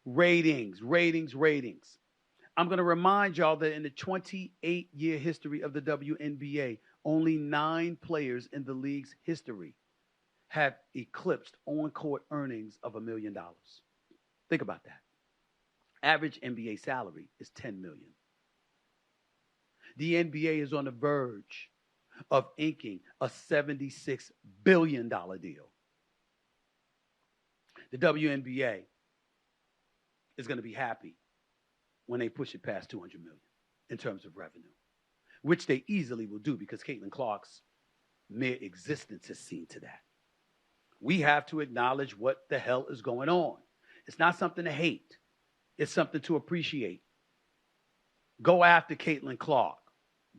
Ratings. I'm going to remind y'all that in the 28-year history of the WNBA, only 9 players in the league's history have eclipsed on-court earnings of $1 million. Think about that. Average NBA salary is $10 million. The NBA is on the verge of inking a $76 billion deal. The WNBA is going to be happy when they push it past $200 million in terms of revenue, which they easily will do because Caitlin Clark's mere existence has seen to that. We have to acknowledge what the hell is going on. It's not something to hate. It's something to appreciate. Go after Caitlin Clark.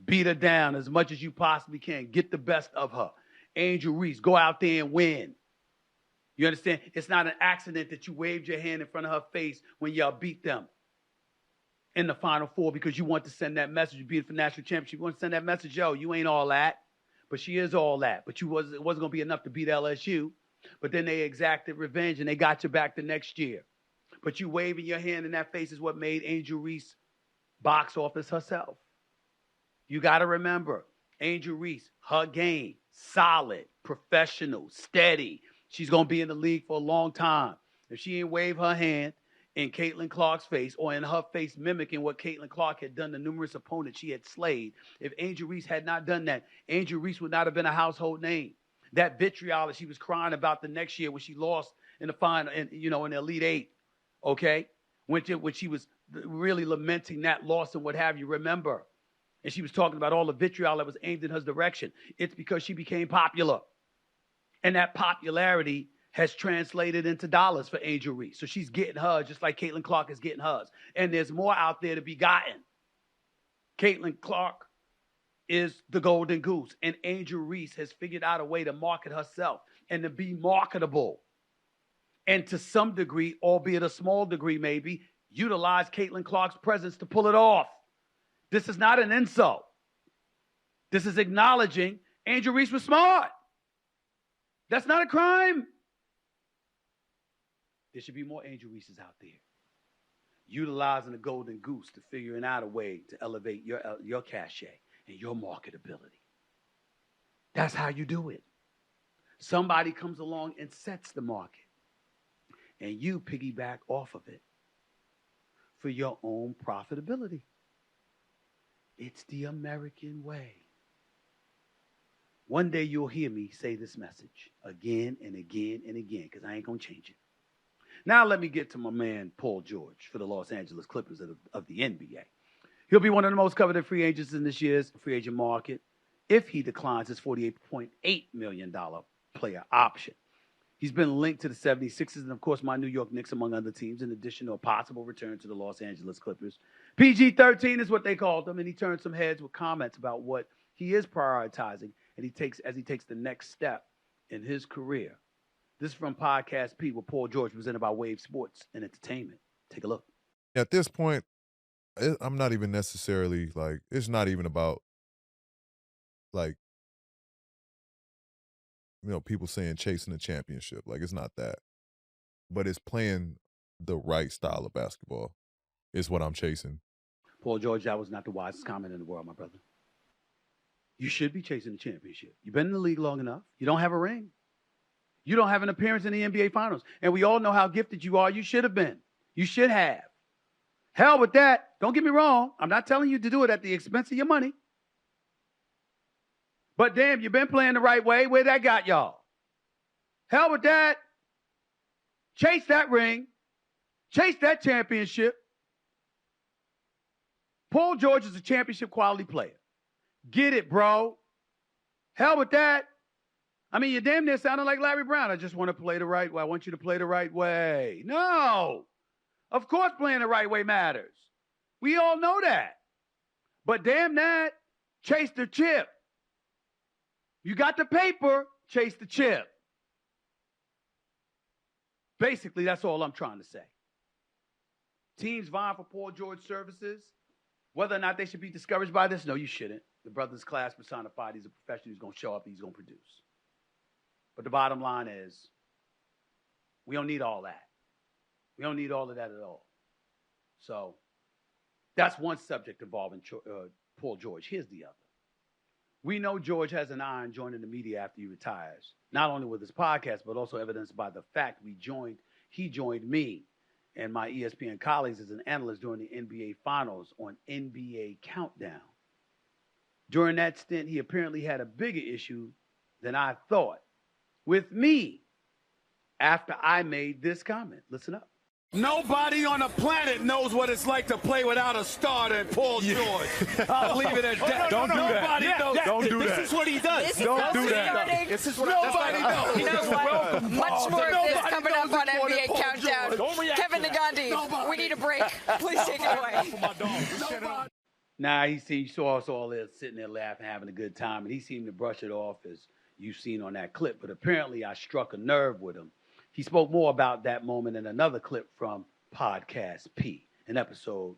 Beat her down as much as you possibly can. Get the best of her. Angel Reese, go out there and win. You understand? It's not an accident that you waved your hand in front of her face when y'all beat them in the Final Four because you want to send that message. You beat it for national championship. You want to send that message, yo, you ain't all that. But she is all that. But it wasn't going to be enough to beat LSU. But then they exacted revenge and they got you back the next year. But you waving your hand in that face is what made Angel Reese box office herself. You got to remember, Angel Reese, her game, solid, professional, steady. She's going to be in the league for a long time. If she ain't wave her hand in Caitlin Clark's face or in her face mimicking what Caitlin Clark had done to numerous opponents she had slayed, if Angel Reese had not done that, Angel Reese would not have been a household name. That vitriol that she was crying about the next year when she lost in the final, in the Elite Eight, okay? When she was really lamenting that loss and what have you, remember. And she was talking about all the vitriol that was aimed in her direction. It's because she became popular. And that popularity has translated into dollars for Angel Reese. So she's getting hers just like Caitlin Clark is getting hers. And there's more out there to be gotten. Caitlin Clark is the golden goose. And Angel Reese has figured out a way to market herself and to be marketable. And to some degree, albeit a small degree maybe, utilize Caitlin Clark's presence to pull it off. This is not an insult. This is acknowledging Angel Reese was smart. That's not a crime. There should be more Angel Reeses out there. Utilizing the golden goose to figuring out a way to elevate your cachet and your marketability. That's how you do it. Somebody comes along and sets the market. And you piggyback off of it for your own profitability. It's the American way. One day you'll hear me say this message again and again and again because I ain't going to change it. Now let me get to my man Paul George for the Los Angeles Clippers of the NBA. He'll be one of the most coveted free agents in this year's free agent market if he declines his $48.8 million player option. He's been linked to the 76ers and, of course, my New York Knicks, among other teams, in addition to a possible return to the Los Angeles Clippers. PG-13 is what they called him, and he turned some heads with comments about what he is prioritizing and he takes the next step in his career. This is from Podcast P with Paul George, presented by Wave Sports and Entertainment. Take a look. At this point, I'm not even necessarily, it's not even about, people saying chasing a championship. It's not that. But it's playing the right style of basketball is what I'm chasing. Paul George, that was not the wisest comment in the world, my brother. You should be chasing the championship. You've been in the league long enough. You don't have a ring. You don't have an appearance in the NBA Finals. And we all know how gifted you are. You should have been. You should have. Hell with that. Don't get me wrong. I'm not telling you to do it at the expense of your money. But damn, you've been playing the right way. Where that got y'all? Hell with that. Chase that ring. Chase that championship. Paul George is a championship quality player. Get it, bro. Hell with that. I mean, you're damn near sounding like Larry Brown. I just want to play the right way. I want you to play the right way. No. Of course playing the right way matters. We all know that. But damn that, chase the chip. You got the paper, chase the chip. Basically, that's all I'm trying to say. Teams vying for Paul George services, whether or not they should be discouraged by this, no, you shouldn't. The brother's class personified. He's a professional. He's going to show up. He's going to produce. But the bottom line is, we don't need all that. We don't need all of that at all. So that's one subject involving Paul George. Here's the other. We know George has an eye on joining the media after he retires, not only with his podcast, but also evidenced by the fact he joined me and my ESPN colleagues as an analyst during the NBA Finals on NBA Countdown. During that stint, he apparently had a bigger issue than I thought with me after I made this comment. Listen up. Nobody on the planet knows what it's like to play without a starter and Paul George. I'll leave it at that. Don't do that. Nobody knows. Don't do that. This is what he does. Don't do that. This is what nobody knows. You know what? Much more of this coming up on NBA Countdown. Kevin Nagandi, we need a break. Please take it away. Nah, he saw us all there sitting there laughing, having a good time, and he seemed to brush it off as you've seen on that clip. But apparently I struck a nerve with him. He spoke more about that moment in another clip from Podcast P, an episode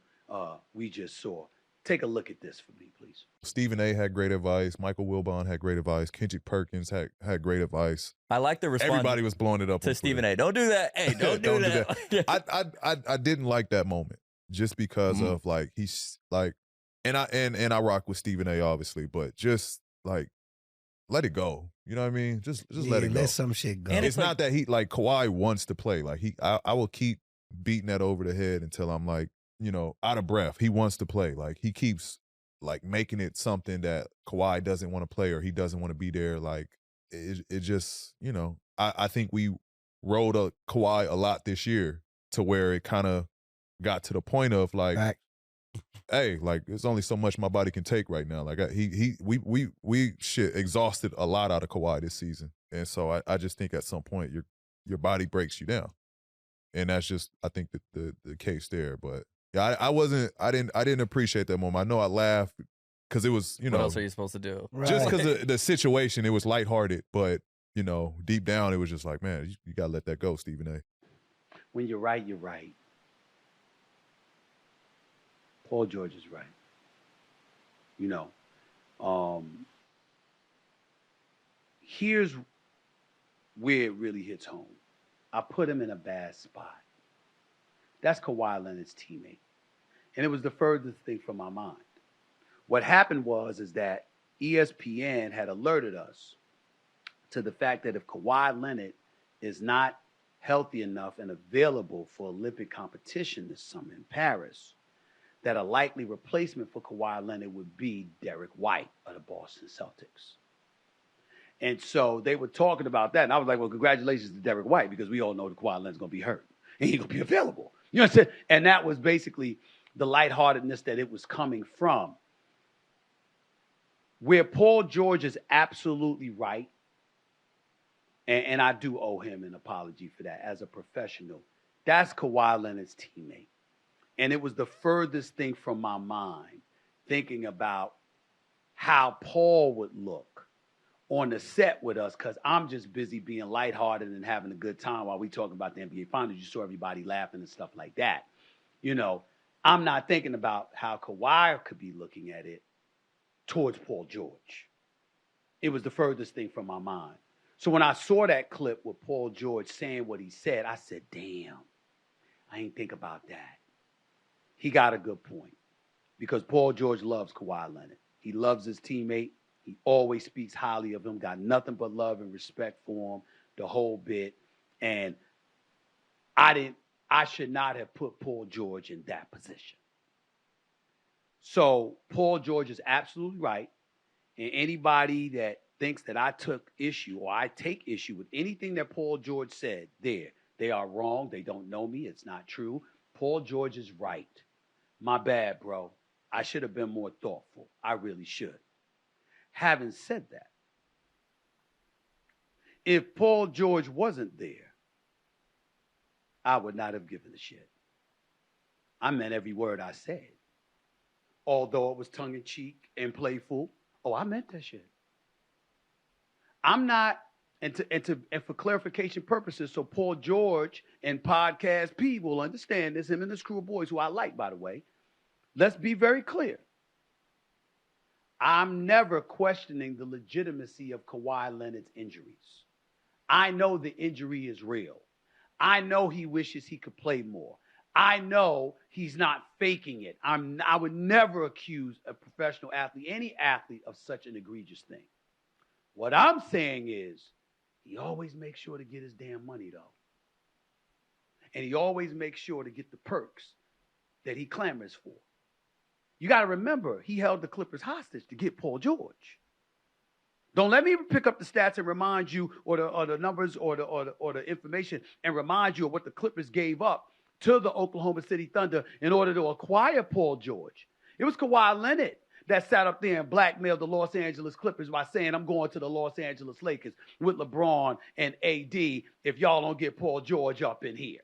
we just saw. Take a look at this for me, please. Stephen A. had great advice. Michael Wilbon had great advice. Kendrick Perkins had great advice. I like the response. Everybody was blowing it up to Stephen A. Don't do that. Hey, don't do that. I didn't like that moment just because of like he's like, and I rock with Stephen A. obviously, but just like let it go. You know what I mean? Just let it go. Let some shit go. And it's not that he like Kawhi wants to play. Like I will keep beating that over the head until I'm like, you know, out of breath. He wants to play. Like he keeps like making it something that Kawhi doesn't want to play or he doesn't want to be there. Like it just, you know, I think we rode a Kawhi a lot this year to where it kind of got to the point of like, hey, like there's only so much my body can take right now. Like we exhausted a lot out of Kawhi this season, and so I just think at some point your body breaks you down, and that's just I think the case there. But yeah, I didn't appreciate that moment. I know I laughed because it was what else are you supposed to do? Just because of the situation, it was lighthearted, but you know deep down it was just like, man, you gotta let that go, Stephen A. When you're right, you're right. Paul George is right. You know, here's where it really hits home. I put him in a bad spot. That's Kawhi Leonard's teammate. And it was the furthest thing from my mind. What happened is that ESPN had alerted us to the fact that if Kawhi Leonard is not healthy enough and available for Olympic competition this summer in Paris, that a likely replacement for Kawhi Leonard would be Derek White of the Boston Celtics. And so they were talking about that. And I was like, well, congratulations to Derek White, because we all know that Kawhi Leonard's going to be hurt and he's going to be available. You know what I'm saying? And that was basically the lightheartedness that it was coming from. Where Paul George is absolutely right, and I do owe him an apology for that as a professional, that's Kawhi Leonard's teammate. And it was the furthest thing from my mind, thinking about how Paul would look on the set with us, because I'm just busy being lighthearted and having a good time while we talking about the NBA Finals. You saw everybody laughing and stuff like that. You know, I'm not thinking about how Kawhi could be looking at it towards Paul George. It was the furthest thing from my mind. So when I saw that clip with Paul George saying what he said, I said, damn, I ain't think about that. He got a good point, because Paul George loves Kawhi Leonard. He loves his teammate. He always speaks highly of him, got nothing but love and respect for him, the whole bit. And I should not have put Paul George in that position. So Paul George is absolutely right. And anybody that thinks that I took issue or I take issue with anything that Paul George said, they are wrong. They don't know me. It's not true. Paul George is right. My bad, bro. I should have been more thoughtful. I really should. Having said that, if Paul George wasn't there, I would not have given a shit. I meant every word I said. Although it was tongue-in-cheek and playful, I meant that shit. I'm not, and for clarification purposes, so Paul George and Podcast P will understand this, him and his crew of boys, who I like, by the way. Let's be very clear. I'm never questioning the legitimacy of Kawhi Leonard's injuries. I know the injury is real. I know he wishes he could play more. I know he's not faking it. I would never accuse a professional athlete, any athlete, of such an egregious thing. What I'm saying is he always makes sure to get his damn money, though. And he always makes sure to get the perks that he clamors for. You got to remember, he held the Clippers hostage to get Paul George. Don't let me pick up the stats and remind you, or the numbers, or the information, and remind you of what the Clippers gave up to the Oklahoma City Thunder in order to acquire Paul George. It was Kawhi Leonard that sat up there and blackmailed the Los Angeles Clippers by saying, I'm going to the Los Angeles Lakers with LeBron and AD if y'all don't get Paul George up in here.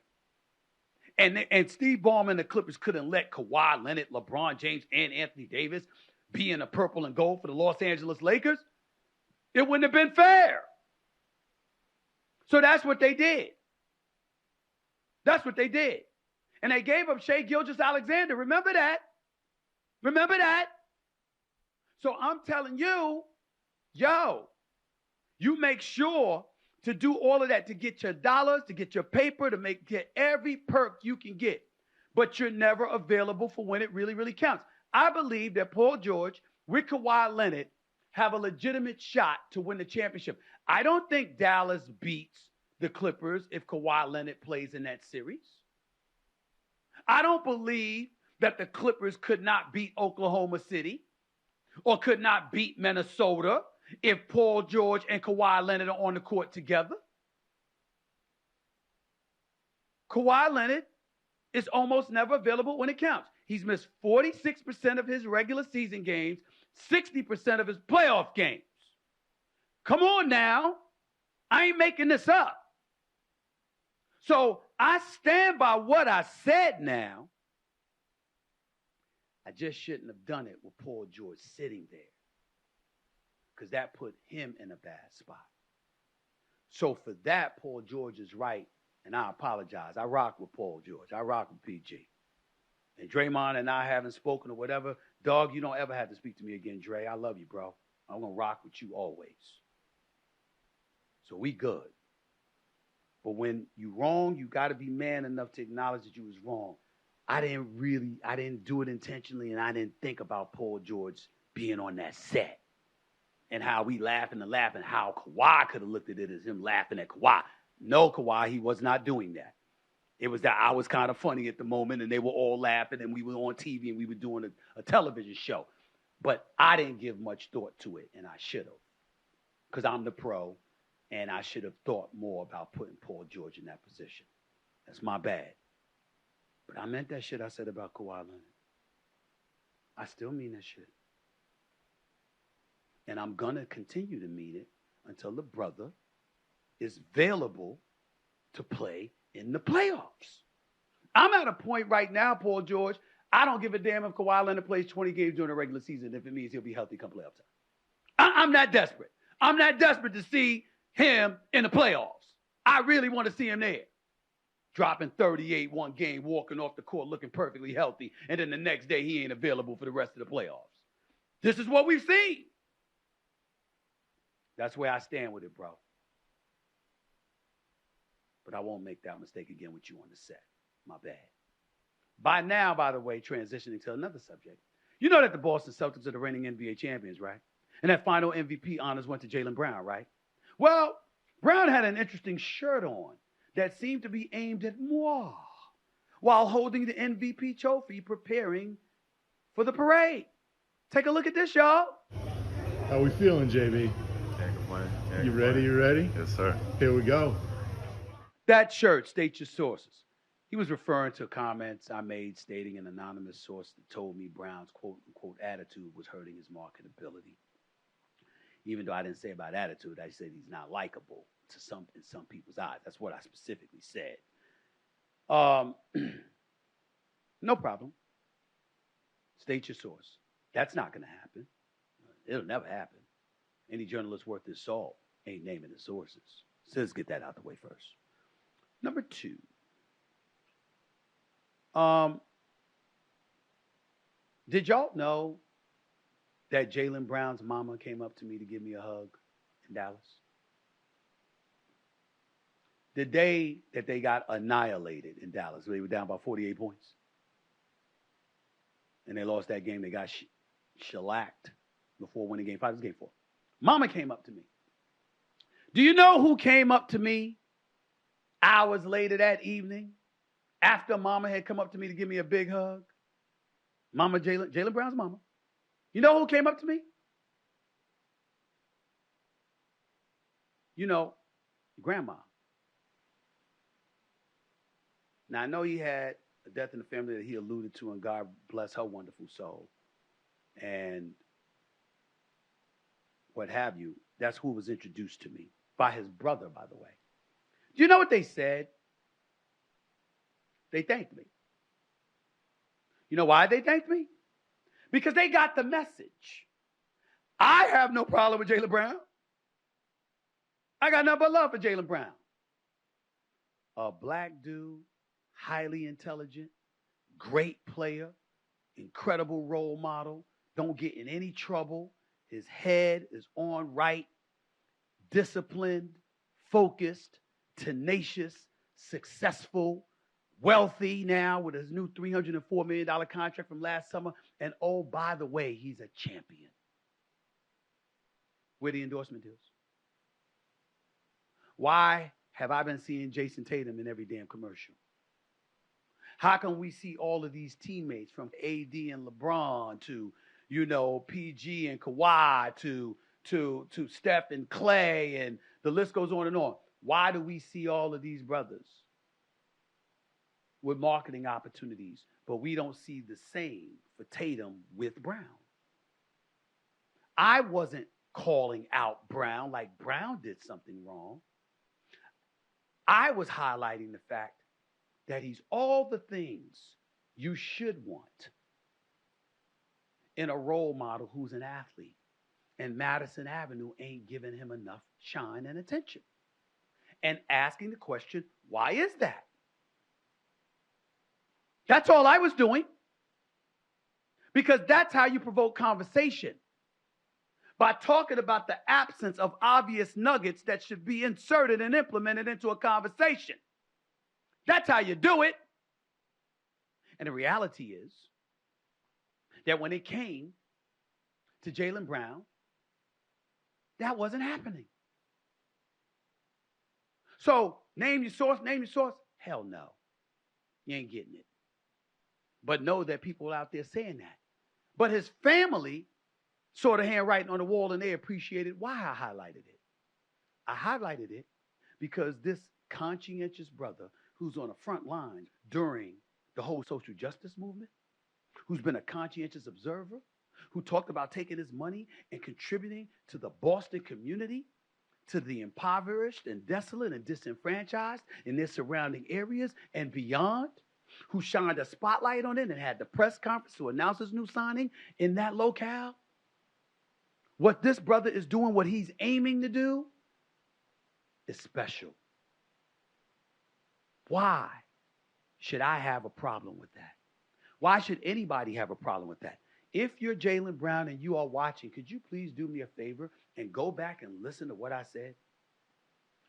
And Steve Ballmer and the Clippers couldn't let Kawhi Leonard, LeBron James, and Anthony Davis be in the purple and gold for the Los Angeles Lakers. It wouldn't have been fair. So that's what they did. That's what they did. And they gave up Shai Gilgeous-Alexander. Remember that? Remember that? So I'm telling you, you make sure to do all of that, to get your dollars, to get your paper, to get every perk you can get. But you're never available for when it really, really counts. I believe that Paul George with Kawhi Leonard have a legitimate shot to win the championship. I don't think Dallas beats the Clippers if Kawhi Leonard plays in that series. I don't believe that the Clippers could not beat Oklahoma City or could not beat Minnesota if Paul George and Kawhi Leonard are on the court together. Kawhi Leonard is almost never available when it counts. He's missed 46% of his regular season games, 60% of his playoff games. Come on now. I ain't making this up. So I stand by what I said now. I just shouldn't have done it with Paul George sitting there, because that put him in a bad spot. So for that, Paul George is right, and I apologize. I rock with Paul George. I rock with PG. And Draymond and I haven't spoken or whatever. Dog, you don't ever have to speak to me again, Dre. I love you, bro. I'm going to rock with you always. So we good. But when you wrong, you got to be man enough to acknowledge that you was wrong. I didn't do it intentionally, and I didn't think about Paul George being on that set and how we laughing, how Kawhi could have looked at it as him laughing at Kawhi. No, Kawhi, he was not doing that. It was that I was kind of funny at the moment, and they were all laughing, and we were on TV, and we were doing a television show. But I didn't give much thought to it, and I should have, because I'm the pro, and I should have thought more about putting Paul George in that position. That's my bad. But I meant that shit I said about Kawhi Leonard. I still mean that shit. And I'm going to continue to mean it until the brother is available to play in the playoffs. I'm at a point right now, Paul George, I don't give a damn if Kawhi Leonard plays 20 games during the regular season if it means he'll be healthy come playoff time. I'm not desperate. I'm not desperate to see him in the playoffs. I really want to see him there. Dropping 38 one game, walking off the court looking perfectly healthy, and then the next day he ain't available for the rest of the playoffs. This is what we've seen. That's where I stand with it, bro. But I won't make that mistake again with you on the set. My bad. By now, by the way, transitioning to another subject. You know that the Boston Celtics are the reigning NBA champions, right? And that final MVP honors went to Jaylen Brown, right? Well, Brown had an interesting shirt on that seemed to be aimed at moi while holding the MVP trophy, preparing for the parade. Take a look at this, y'all. How we feeling, JB? Can't complain. You ready? You ready? Yes, sir. Here we go. That shirt, state your sources. He was referring to comments I made stating an anonymous source that told me Brown's quote-unquote attitude was hurting his marketability. Even though I didn't say about attitude, I said he's not likable in some people's eyes. That's what I specifically said. No problem. State your source. That's not going to happen. It'll never happen. Any journalist worth his salt ain't naming the sources. So let's get that out the way first. Number 2. Did y'all know that Jaylen Brown's mama came up to me to give me a hug in Dallas? The day that they got annihilated in Dallas, they were down by 48 points. And they lost that game. They got shellacked before winning game 5. This is game 4. Mama came up to me. Do you know who came up to me hours later that evening after Mama had come up to me to give me a big hug? Mama Jaylen Brown's mama. You know who came up to me? You know, grandma. Now, I know he had a death in the family that he alluded to, and God bless her wonderful soul. And what have you. That's who was introduced to me by his brother, by the way. Do you know what they said? They thanked me. You know why they thanked me? Because they got the message. I have no problem with Jaylen Brown. I got nothing but love for Jaylen Brown. A black dude, highly intelligent, great player, incredible role model, don't get in any trouble. His head is on right, disciplined, focused, tenacious, successful, wealthy now with his new $304 million contract from last summer. And oh, by the way, he's a champion. Where the endorsement deals? Why have I been seeing Jason Tatum in every damn commercial? How can we see all of these teammates from AD and LeBron to, you know, PG and Kawhi to Steph and Clay, and the list goes on and on? Why do we see all of these brothers with marketing opportunities, but we don't see the same for Tatum with Brown? I wasn't calling out Brown like Brown did something wrong. I was highlighting the fact that he's all the things you should want in a role model who's an athlete. And Madison Avenue ain't giving him enough shine and attention. And asking the question, why is that? That's all I was doing. Because that's how you provoke conversation. By talking about the absence of obvious nuggets that should be inserted and implemented into a conversation. That's how you do it. And the reality is that when it came to Jaylen Brown, that wasn't happening. So, name your source. Hell no. You ain't getting it. But know that people out there saying that. But his family saw the handwriting on the wall and they appreciated why I highlighted it. I highlighted it because this conscientious brother who's on the front line during the whole social justice movement, who's been a conscientious observer, who talked about taking his money and contributing to the Boston community, to the impoverished and desolate and disenfranchised in their surrounding areas and beyond, who shined a spotlight on it and had the press conference to announce his new signing in that locale. What this brother is doing, what he's aiming to do, is special. Why should I have a problem with that? Why should anybody have a problem with that? If you're Jaylen Brown and you are watching, could you please do me a favor and go back and listen to what I said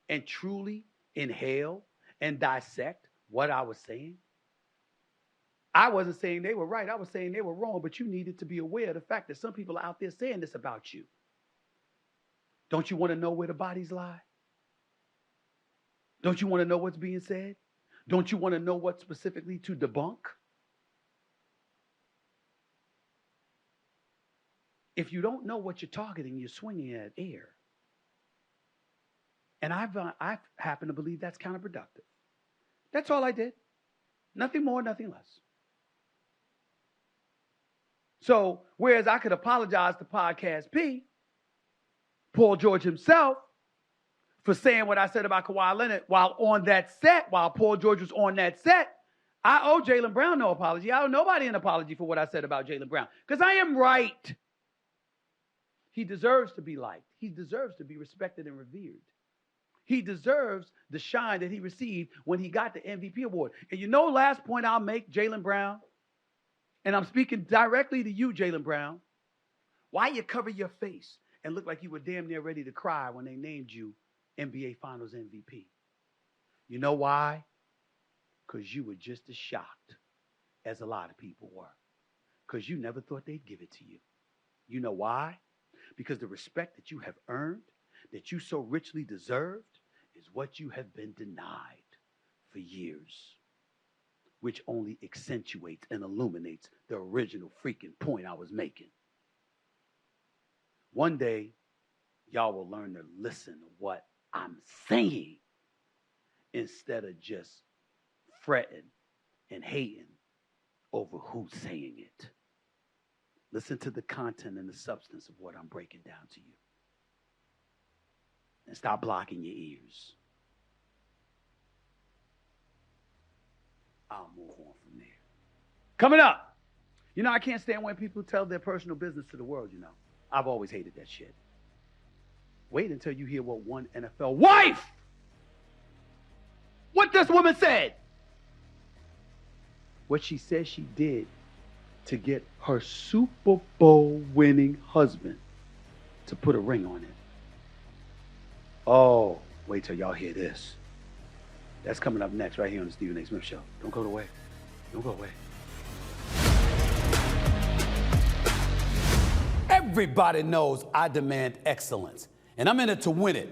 and truly inhale and dissect what I was saying? I wasn't saying they were right. I was saying they were wrong, but you needed to be aware of the fact that some people are out there saying this about you. Don't you want to know where the bodies lie? Don't you want to know what's being said? Don't you want to know what specifically to debunk? if you don't know what you're targeting, you're swinging at air. And I happen to believe that's counterproductive. That's all I did. Nothing more, nothing less. So, whereas I could apologize to Podcast P, Paul George himself, for saying what I said about Kawhi Leonard while on that set, while Paul George was on that set, I owe Jaylen Brown no apology. I owe nobody an apology for what I said about Jaylen Brown, because I am right. He deserves to be liked. He deserves to be respected and revered. He deserves the shine that he received when he got the MVP award. And you know, last point I'll make, Jaylen Brown, and I'm speaking directly to you, Jaylen Brown, why you cover your face and look like you were damn near ready to cry when they named you NBA Finals MVP? You know why? Because you were just as shocked as a lot of people were. Because you never thought they'd give it to you. You know why? Because the respect that you have earned, that you so richly deserved, is what you have been denied for years, which only accentuates and illuminates the original freaking point I was making. One day, y'all will learn to listen to what I'm saying instead of just fretting and hating over who's saying it. Listen to the content and the substance of what I'm breaking down to you. And stop blocking your ears. I'll move on from there. Coming up, you know, I can't stand when people tell their personal business to the world, you know. I've always hated that shit. Wait until you hear what one NFL wife, what this woman said. What she said she did to get her Super Bowl winning husband to put a ring on it. Oh, wait till y'all hear this. That's coming up next right here on the Stephen A. Smith Show. Don't go away. Don't go away. Everybody knows I demand excellence, and I'm in it to win it.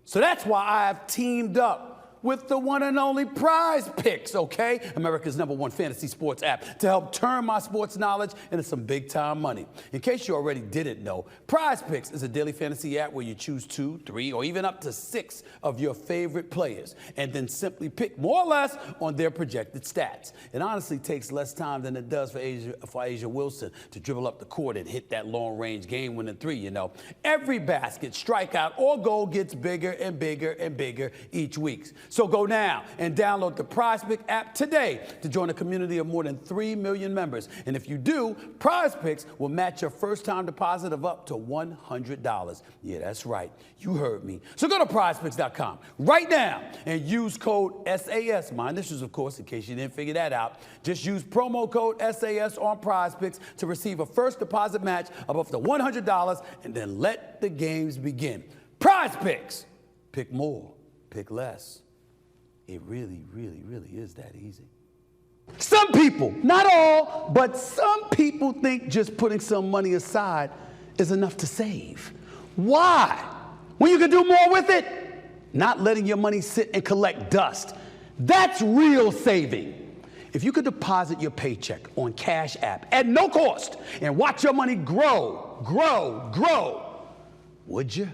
So that's why I have teamed up with the one and only Prize Picks, okay? America's #1 fantasy sports app, to help turn my sports knowledge into some big time money. In case you already didn't know, Prize Picks is a daily fantasy app where you choose 2, 3, or even up to 6 of your favorite players, and then simply pick more or less on their projected stats. It honestly takes less time than it does for Asia Wilson to dribble up the court and hit that long range game winning 3, you know. Every basket, strikeout, or goal gets bigger and bigger and bigger each week. So go now and download the Prize Pick app today to join a community of more than 3 million members. And if you do, Prize Picks will match your first-time deposit of up to $100. Yeah, that's right. You heard me. So go to prizepicks.com right now and use code SAS. My initials, of course, in case you didn't figure that out. Just use promo code SAS on Prize Picks to receive a first deposit match of up to $100, and then let the games begin. Prize Picks. Pick more. Pick less. It really, really, really is that easy. Some people, not all, but some people think just putting some money aside is enough to save. Why? When you can do more with it? Not letting your money sit and collect dust. That's real saving. If you could deposit your paycheck on Cash App at no cost and watch your money grow, would you?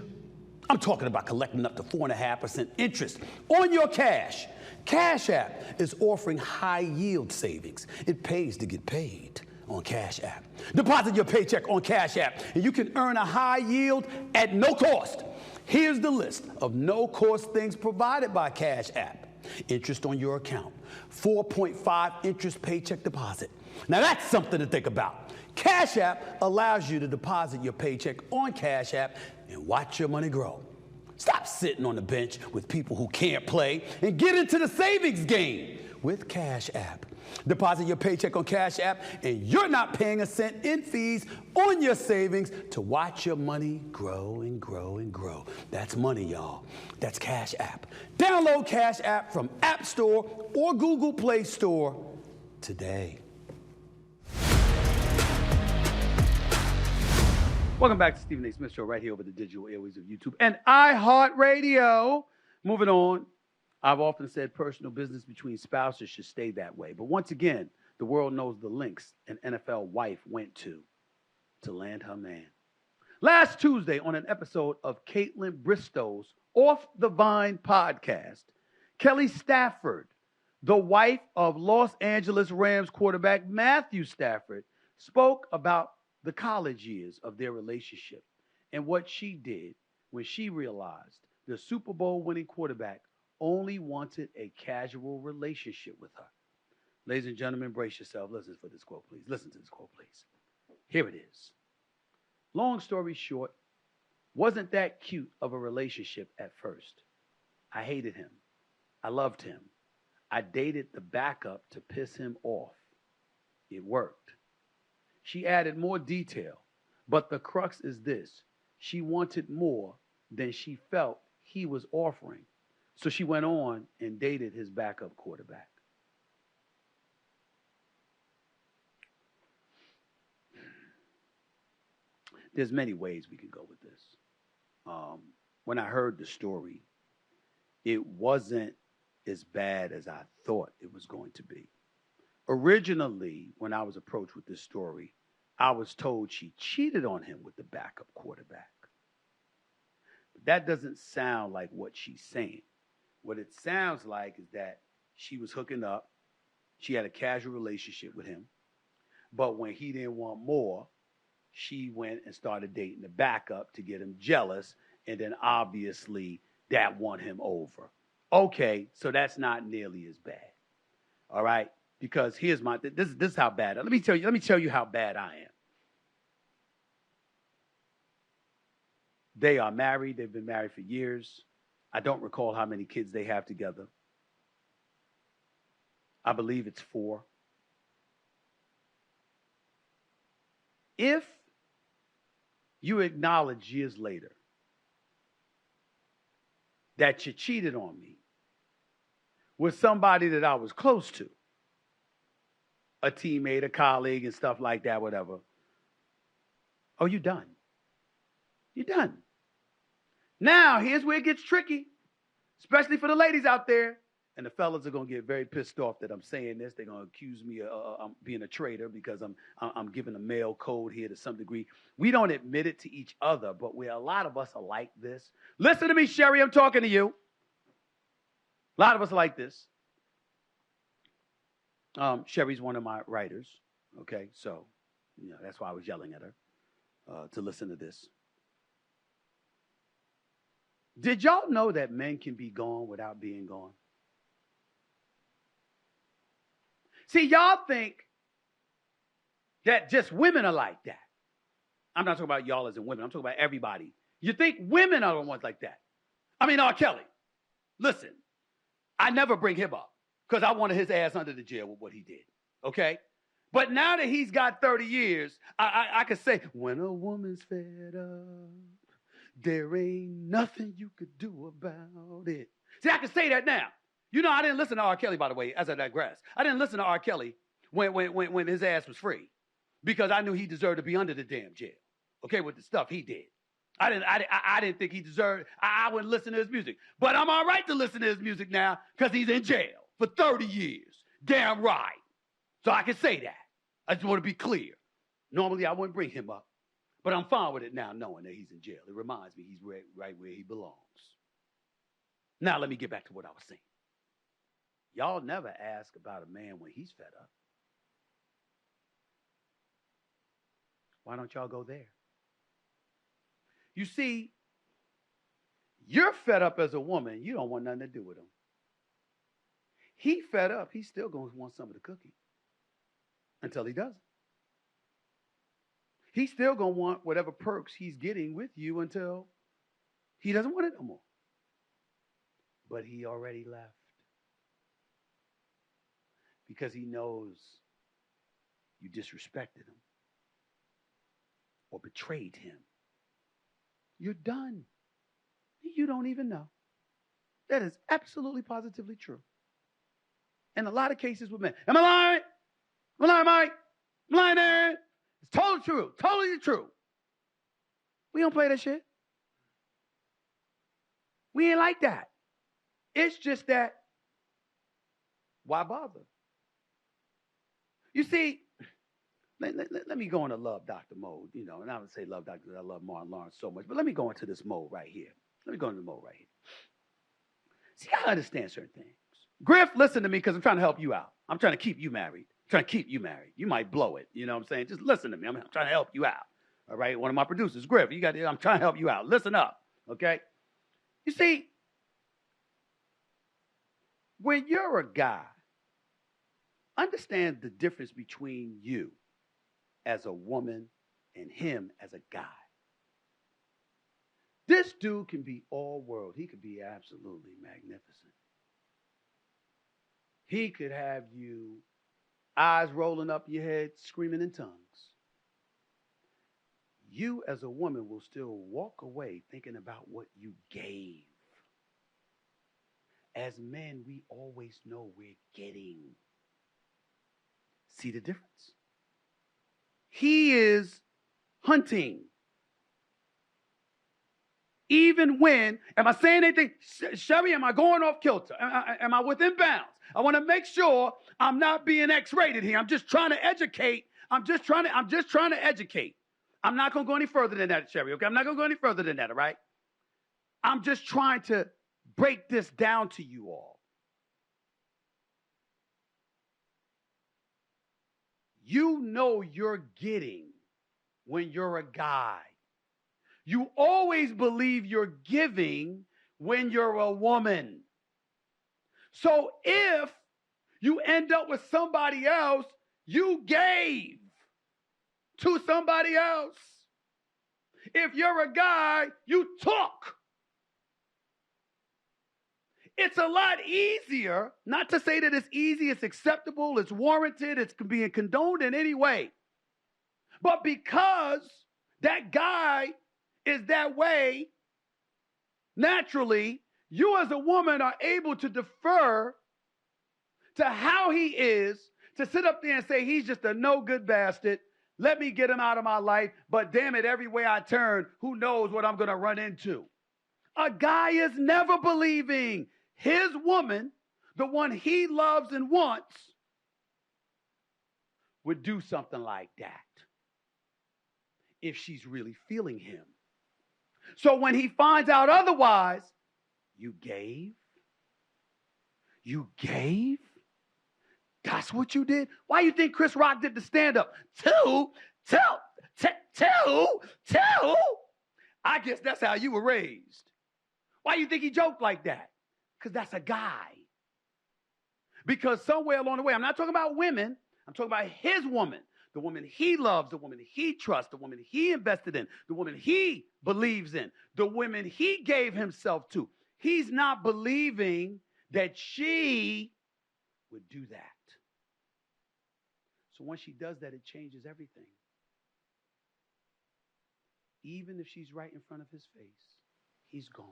I'm talking about collecting up to 4.5% interest on your cash. Cash App is offering high yield savings. It pays to get paid on Cash App. Deposit your paycheck on Cash App, and you can earn a high yield at no cost. Here's the list of no-cost things provided by Cash App. Interest on your account, 4.5 interest paycheck deposit. Now that's something to think about. Cash App allows you to deposit your paycheck on Cash App and watch your money grow. Stop sitting on the bench with people who can't play and get into the savings game with Cash App. Deposit your paycheck on Cash App and you're not paying a cent in fees on your savings to watch your money grow and grow and grow. That's money, y'all. That's Cash App. Download Cash App from App Store or Google Play Store today. Welcome back to Stephen A. Smith Show right here over the digital airways of YouTube and iHeartRadio. Moving on, I've often said personal business between spouses should stay that way. But once again, the world knows the lengths an NFL wife went to land her man. Last Tuesday on an episode of Caitlin Bristow's Off the Vine podcast, Kelly Stafford, the wife of Los Angeles Rams quarterback Matthew Stafford, spoke about the college years of their relationship and what she did when she realized the Super Bowl winning quarterback only wanted a casual relationship with her. Ladies and gentlemen, brace yourself. Listen for this quote, please. Listen to this quote, please. Here it is. Long story short, wasn't that cute of a relationship at first. I hated him. I loved him. I dated the backup to piss him off. It worked. She added more detail, but the crux is this. She wanted more than she felt he was offering. So she went on and dated his backup quarterback. There's many ways we can go with this. When I heard the story, it wasn't as bad as I thought it was going to be. Originally, when I was approached with this story, I was told she cheated on him with the backup quarterback. But that doesn't sound like what she's saying. What it sounds like is that she was hooking up. She had a casual relationship with him. But when he didn't want more, she went and started dating the backup to get him jealous. And then obviously that won him over. Okay, so that's not nearly as bad. All right? Because here's this is how bad. Let me tell you how bad I am. They are married. They've been married for years. I don't recall how many kids they have together. I believe it's 4. If you acknowledge years later that you cheated on me with somebody that I was close to, a teammate, a colleague, and stuff like that, whatever, oh, you're done. You're done. Now, here's where it gets tricky, especially for the ladies out there. And the fellas are going to get very pissed off that I'm saying this. They're going to accuse me of being a traitor because I'm giving a male code here to some degree. We don't admit it to each other, but a lot of us are like this. Listen to me, Sherry. I'm talking to you. A lot of us are like this. Sherry's one of my writers. Okay, so that's why I was yelling at her to listen to this. Did y'all know that men can be gone without being gone? See, y'all think that just women are like that. I'm not talking about y'all as in women. I'm talking about everybody. You think women are the ones like that. I mean, R. Kelly, listen, I never bring him up because I wanted his ass under the jail with what he did, okay? But now that he's got 30 years, I could say, when a woman's fed up, there ain't nothing you could do about it. See, I can say that now. I didn't listen to R. Kelly, by the way, as I digress. I didn't listen to R. Kelly when his ass was free because I knew he deserved to be under the damn jail, okay, with the stuff he did. I didn't think he deserved, I wouldn't listen to his music. But I'm all right to listen to his music now because he's in jail for 30 years. Damn right. So I can say that. I just want to be clear. Normally, I wouldn't bring him up, but I'm fine with it now knowing that he's in jail. It reminds me he's right where he belongs. Now, let me get back to what I was saying. Y'all never ask about a man when he's fed up. Why don't y'all go there? You see, you're fed up as a woman. You don't want nothing to do with him. He fed up. He's still going to want some of the cookie until he doesn't. He's still going to want whatever perks he's getting with you until he doesn't want it no more. But he already left. Because he knows you disrespected him or betrayed him. You're done. You don't even know. That is absolutely positively true. In a lot of cases with men. Am I lying? Am I lying, Mike? Am I lying, Aaron? It's totally true. Totally true. We don't play that shit. We ain't like that. It's just that, why bother? You see, let me go into love doctor mode, you know, and I would say love doctor because I love Martin Lawrence so much, but let me go into this mode right here. Let me go into the mode right here. See, I understand certain things. Griff, listen to me because I'm trying to help you out. I'm trying to keep you married. I'm trying to keep you married. You might blow it. You know what I'm saying? Just listen to me. I'm trying to help you out. All right? One of my producers, Griff, I'm trying to help you out. Listen up. Okay? You see, when you're a guy, understand the difference between you as a woman and him as a guy. This dude can be all world. He could be absolutely magnificent. He could have you eyes rolling up your head, screaming in tongues. You as a woman will still walk away thinking about what you gave. As men, we always know we're getting. See the difference? He is hunting. Even when, am I saying anything? Sherry, am I going off kilter? Am I within bounds? I want to make sure I'm not being X-rated here. I'm just trying to educate. I'm just trying to educate. I'm not going to go any further than that, Sherry, okay? I'm not going to go any further than that, all right? I'm just trying to break this down to you all. You know you're getting when you're a guy. You always believe you're giving when you're a woman. So if you end up with somebody else, you gave to somebody else. If you're a guy, you took. It's a lot easier, not to say that it's easy, it's acceptable, it's warranted, it's being condoned in any way. But because that guy is that way, naturally, you as a woman are able to defer to how he is, to sit up there and say, he's just a no-good bastard. Let me get him out of my life. But damn it, every way I turn, who knows what I'm going to run into? A guy is never believing his woman, the one he loves and wants, would do something like that if she's really feeling him. So when he finds out otherwise, you gave? You gave? That's what you did? Why do you think Chris Rock did the stand-up? Two? I guess that's how you were raised. Why do you think he joked like that? Because that's a guy. Because somewhere along the way, I'm not talking about women, I'm talking about his woman. The woman he loves, the woman he trusts, the woman he invested in, the woman he believes in, the women he gave himself to. He's not believing that she would do that. So when she does that, it changes everything. Even if she's right in front of his face, he's gone.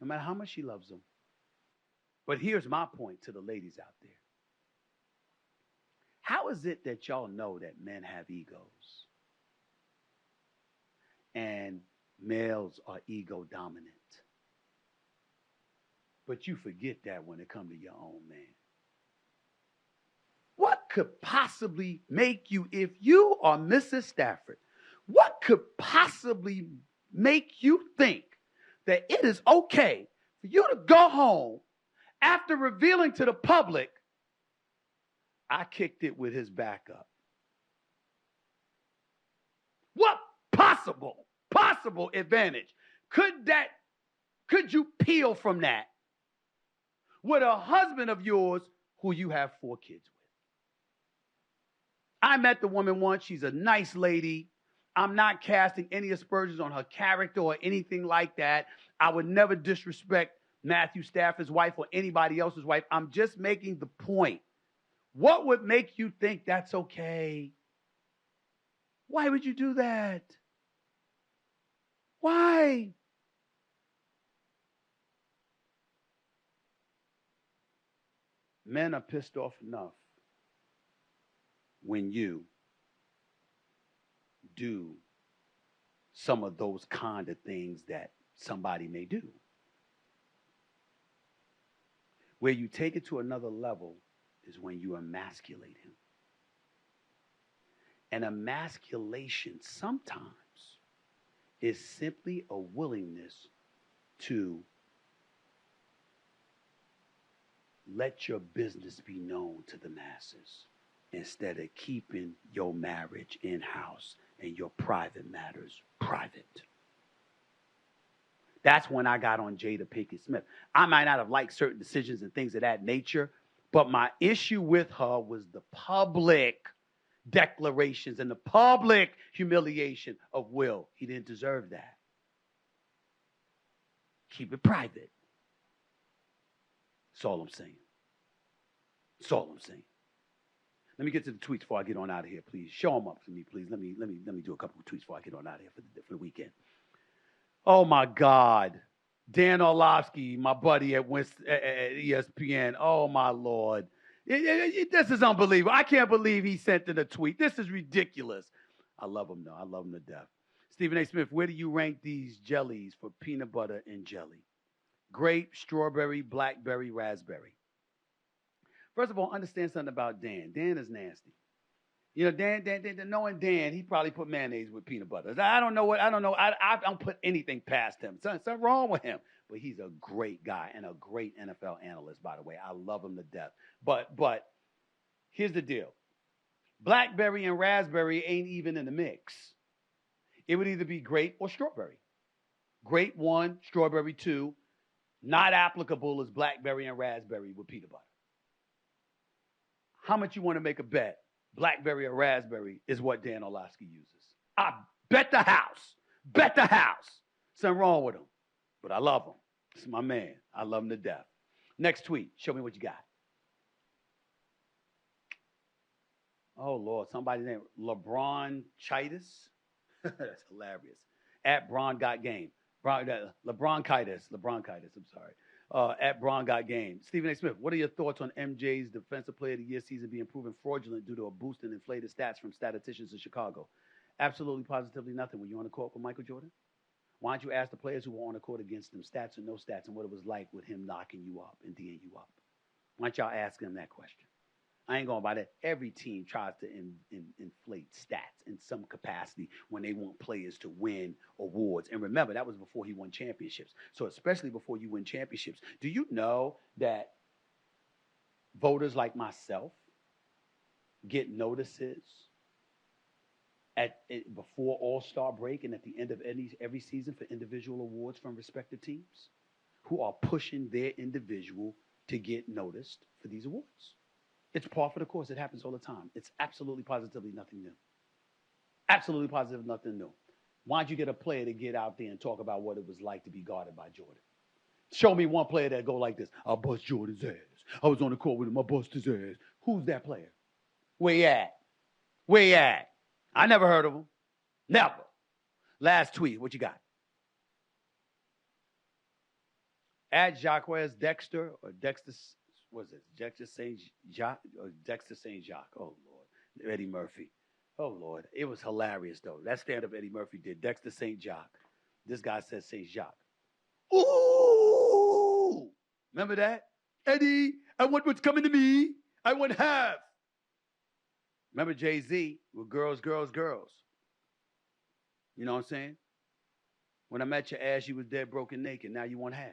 No matter how much she loves him. But here's my point to the ladies out there. How is it that y'all know that men have egos? And males are ego dominant. But you forget that when it comes to your own man. What could possibly make you, if you are Mrs. Stafford, what could possibly make you think that it is okay for you to go home after revealing to the public, I kicked it with his backup? What possible advantage could you peel from that with a husband of yours who you have 4 kids with? I met the woman once. She's a nice lady. I'm not casting any aspersions on her character or anything like that. I would never disrespect Matthew Stafford's wife or anybody else's wife. I'm just making the point. What would make you think that's okay? Why would you do that? Why? Men are pissed off enough when you do some of those kind of things that somebody may do. Where you take it to another level is when you emasculate him. And emasculation sometimes is simply a willingness to let your business be known to the masses instead of keeping your marriage in-house and your private matters private. That's when I got on Jada Pinkett Smith. I might not have liked certain decisions and things of that nature, but my issue with her was the public declarations and the public humiliation of Will. He didn't deserve that. Keep it private. That's all I'm saying. That's all I'm saying. Let me get to the tweets before I get on out of here, please. Show them up for me, please. Let me do a couple of tweets before I get on out of here for the weekend. Oh my God. Dan Orlovsky, my buddy at ESPN. Oh my Lord. This is unbelievable. I can't believe he sent in a tweet. This is ridiculous. I love him though. I love him to death. Stephen A. Smith, where do you rank these jellies for peanut butter and jelly? Grape, strawberry, blackberry, raspberry. First of all, understand something about Dan. Dan is nasty. You know, Dan, knowing Dan, he probably put mayonnaise with peanut butter. I don't know. I don't put anything past him. Something wrong with him. But he's a great guy and a great NFL analyst, by the way. I love him to death. But here's the deal. Blackberry and raspberry ain't even in the mix. It would either be grape or strawberry. Grape 1, strawberry 2. Not applicable as blackberry and raspberry with peanut butter. How much you want to make a bet? Blackberry or raspberry is what Dan Orlovsky uses. I bet the house. Bet the house. Something wrong with him. But I love him. This is my man. I love him to death. Next tweet. Show me what you got. Oh, Lord. Somebody named LeBron Chitis. That's hilarious. At Bron Got Game. LeBron Kitis. I'm sorry. At Bron Got Game. Stephen A. Smith, what are your thoughts on MJ's Defensive Player of the Year season being proven fraudulent due to a boost in inflated stats from statisticians in Chicago? Absolutely, positively nothing. Were you on the court with Michael Jordan? Why don't you ask the players who were on the court against him, stats or no stats, and what it was like with him knocking you up and D'ing you up? Why don't y'all ask them that question? I ain't going by that. Every team tries to inflate stats in some capacity when they want players to win awards. And remember, that was before he won championships. So especially before you win championships, do you know that voters like myself get notices before All-Star break and at the end of every season for individual awards from respective teams who are pushing their individual to get noticed for these awards? It's par for the course. It happens all the time. It's absolutely positively nothing new. Absolutely positive, nothing new. Why don't you get a player to get out there and talk about what it was like to be guarded by Jordan? Show me one player that go like this. I bust Jordan's ass. I was on the court with him. I bust his ass. Who's that player? Where you at? Where you at? I never heard of him. Never. Last tweet. What you got? At Jacques Dexter or Dexter. Was it Dexter St. Jacques or Dexter St. Jacques? Oh, Lord. Eddie Murphy. Oh, Lord. It was hilarious, though. That stand-up Eddie Murphy did. Dexter St. Jacques. This guy says St. Jacques. Ooh! Remember that? Eddie, I want what's coming to me. I want half. Remember Jay-Z with girls, girls, girls. You know what I'm saying? When I met your ass, you was dead, broken, naked. Now you want half.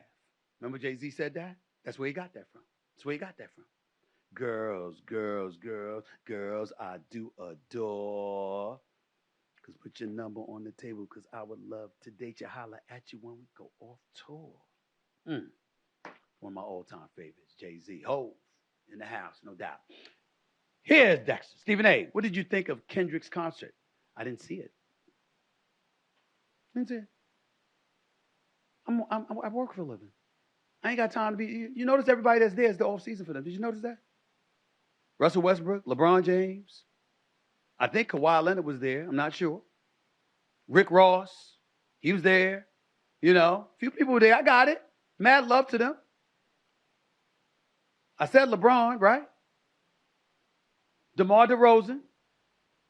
Remember Jay-Z said that? That's where he got that from. That's where he got that from. Girls, girls, girls, girls, I do adore. Because put your number on the table because I would love to date you, holler at you when we go off tour. One of my all-time favorites, Jay-Z. Hove in the house, no doubt. Here's Dexter. Stephen A., what did you think of Kendrick's concert? I didn't see it. I didn't see it. I work for a living. I ain't got time to be. You notice everybody that's there is the off season for them. Did you notice that? Russell Westbrook, LeBron James. I think Kawhi Leonard was there. I'm not sure. Rick Ross, he was there. You know, a few people were there. I got it. Mad love to them. I said LeBron, right? DeMar DeRozan,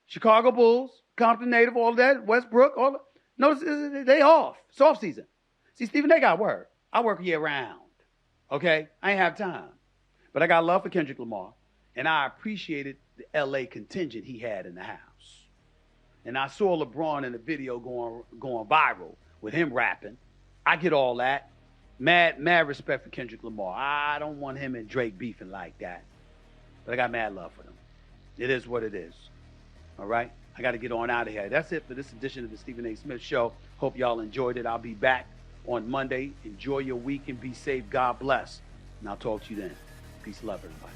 Chicago Bulls, Compton native, all that, Westbrook, all that. Notice they off. It's off season. See, Stephen, they got work. I work year round. Okay? I ain't have time. But I got love for Kendrick Lamar. And I appreciated the LA contingent he had in the house. and I saw LeBron in a video going viral with him rapping. I get all that. Mad respect for Kendrick Lamar. I don't want him and Drake beefing like that. But I got mad love for them. It is what it is. All right? I got to get on out of here. That's it for this edition of the Stephen A. Smith Show. Hope y'all enjoyed it. I'll be back on Monday. Enjoy your week and be safe. God bless. And I'll talk to you then. Peace and love, everybody.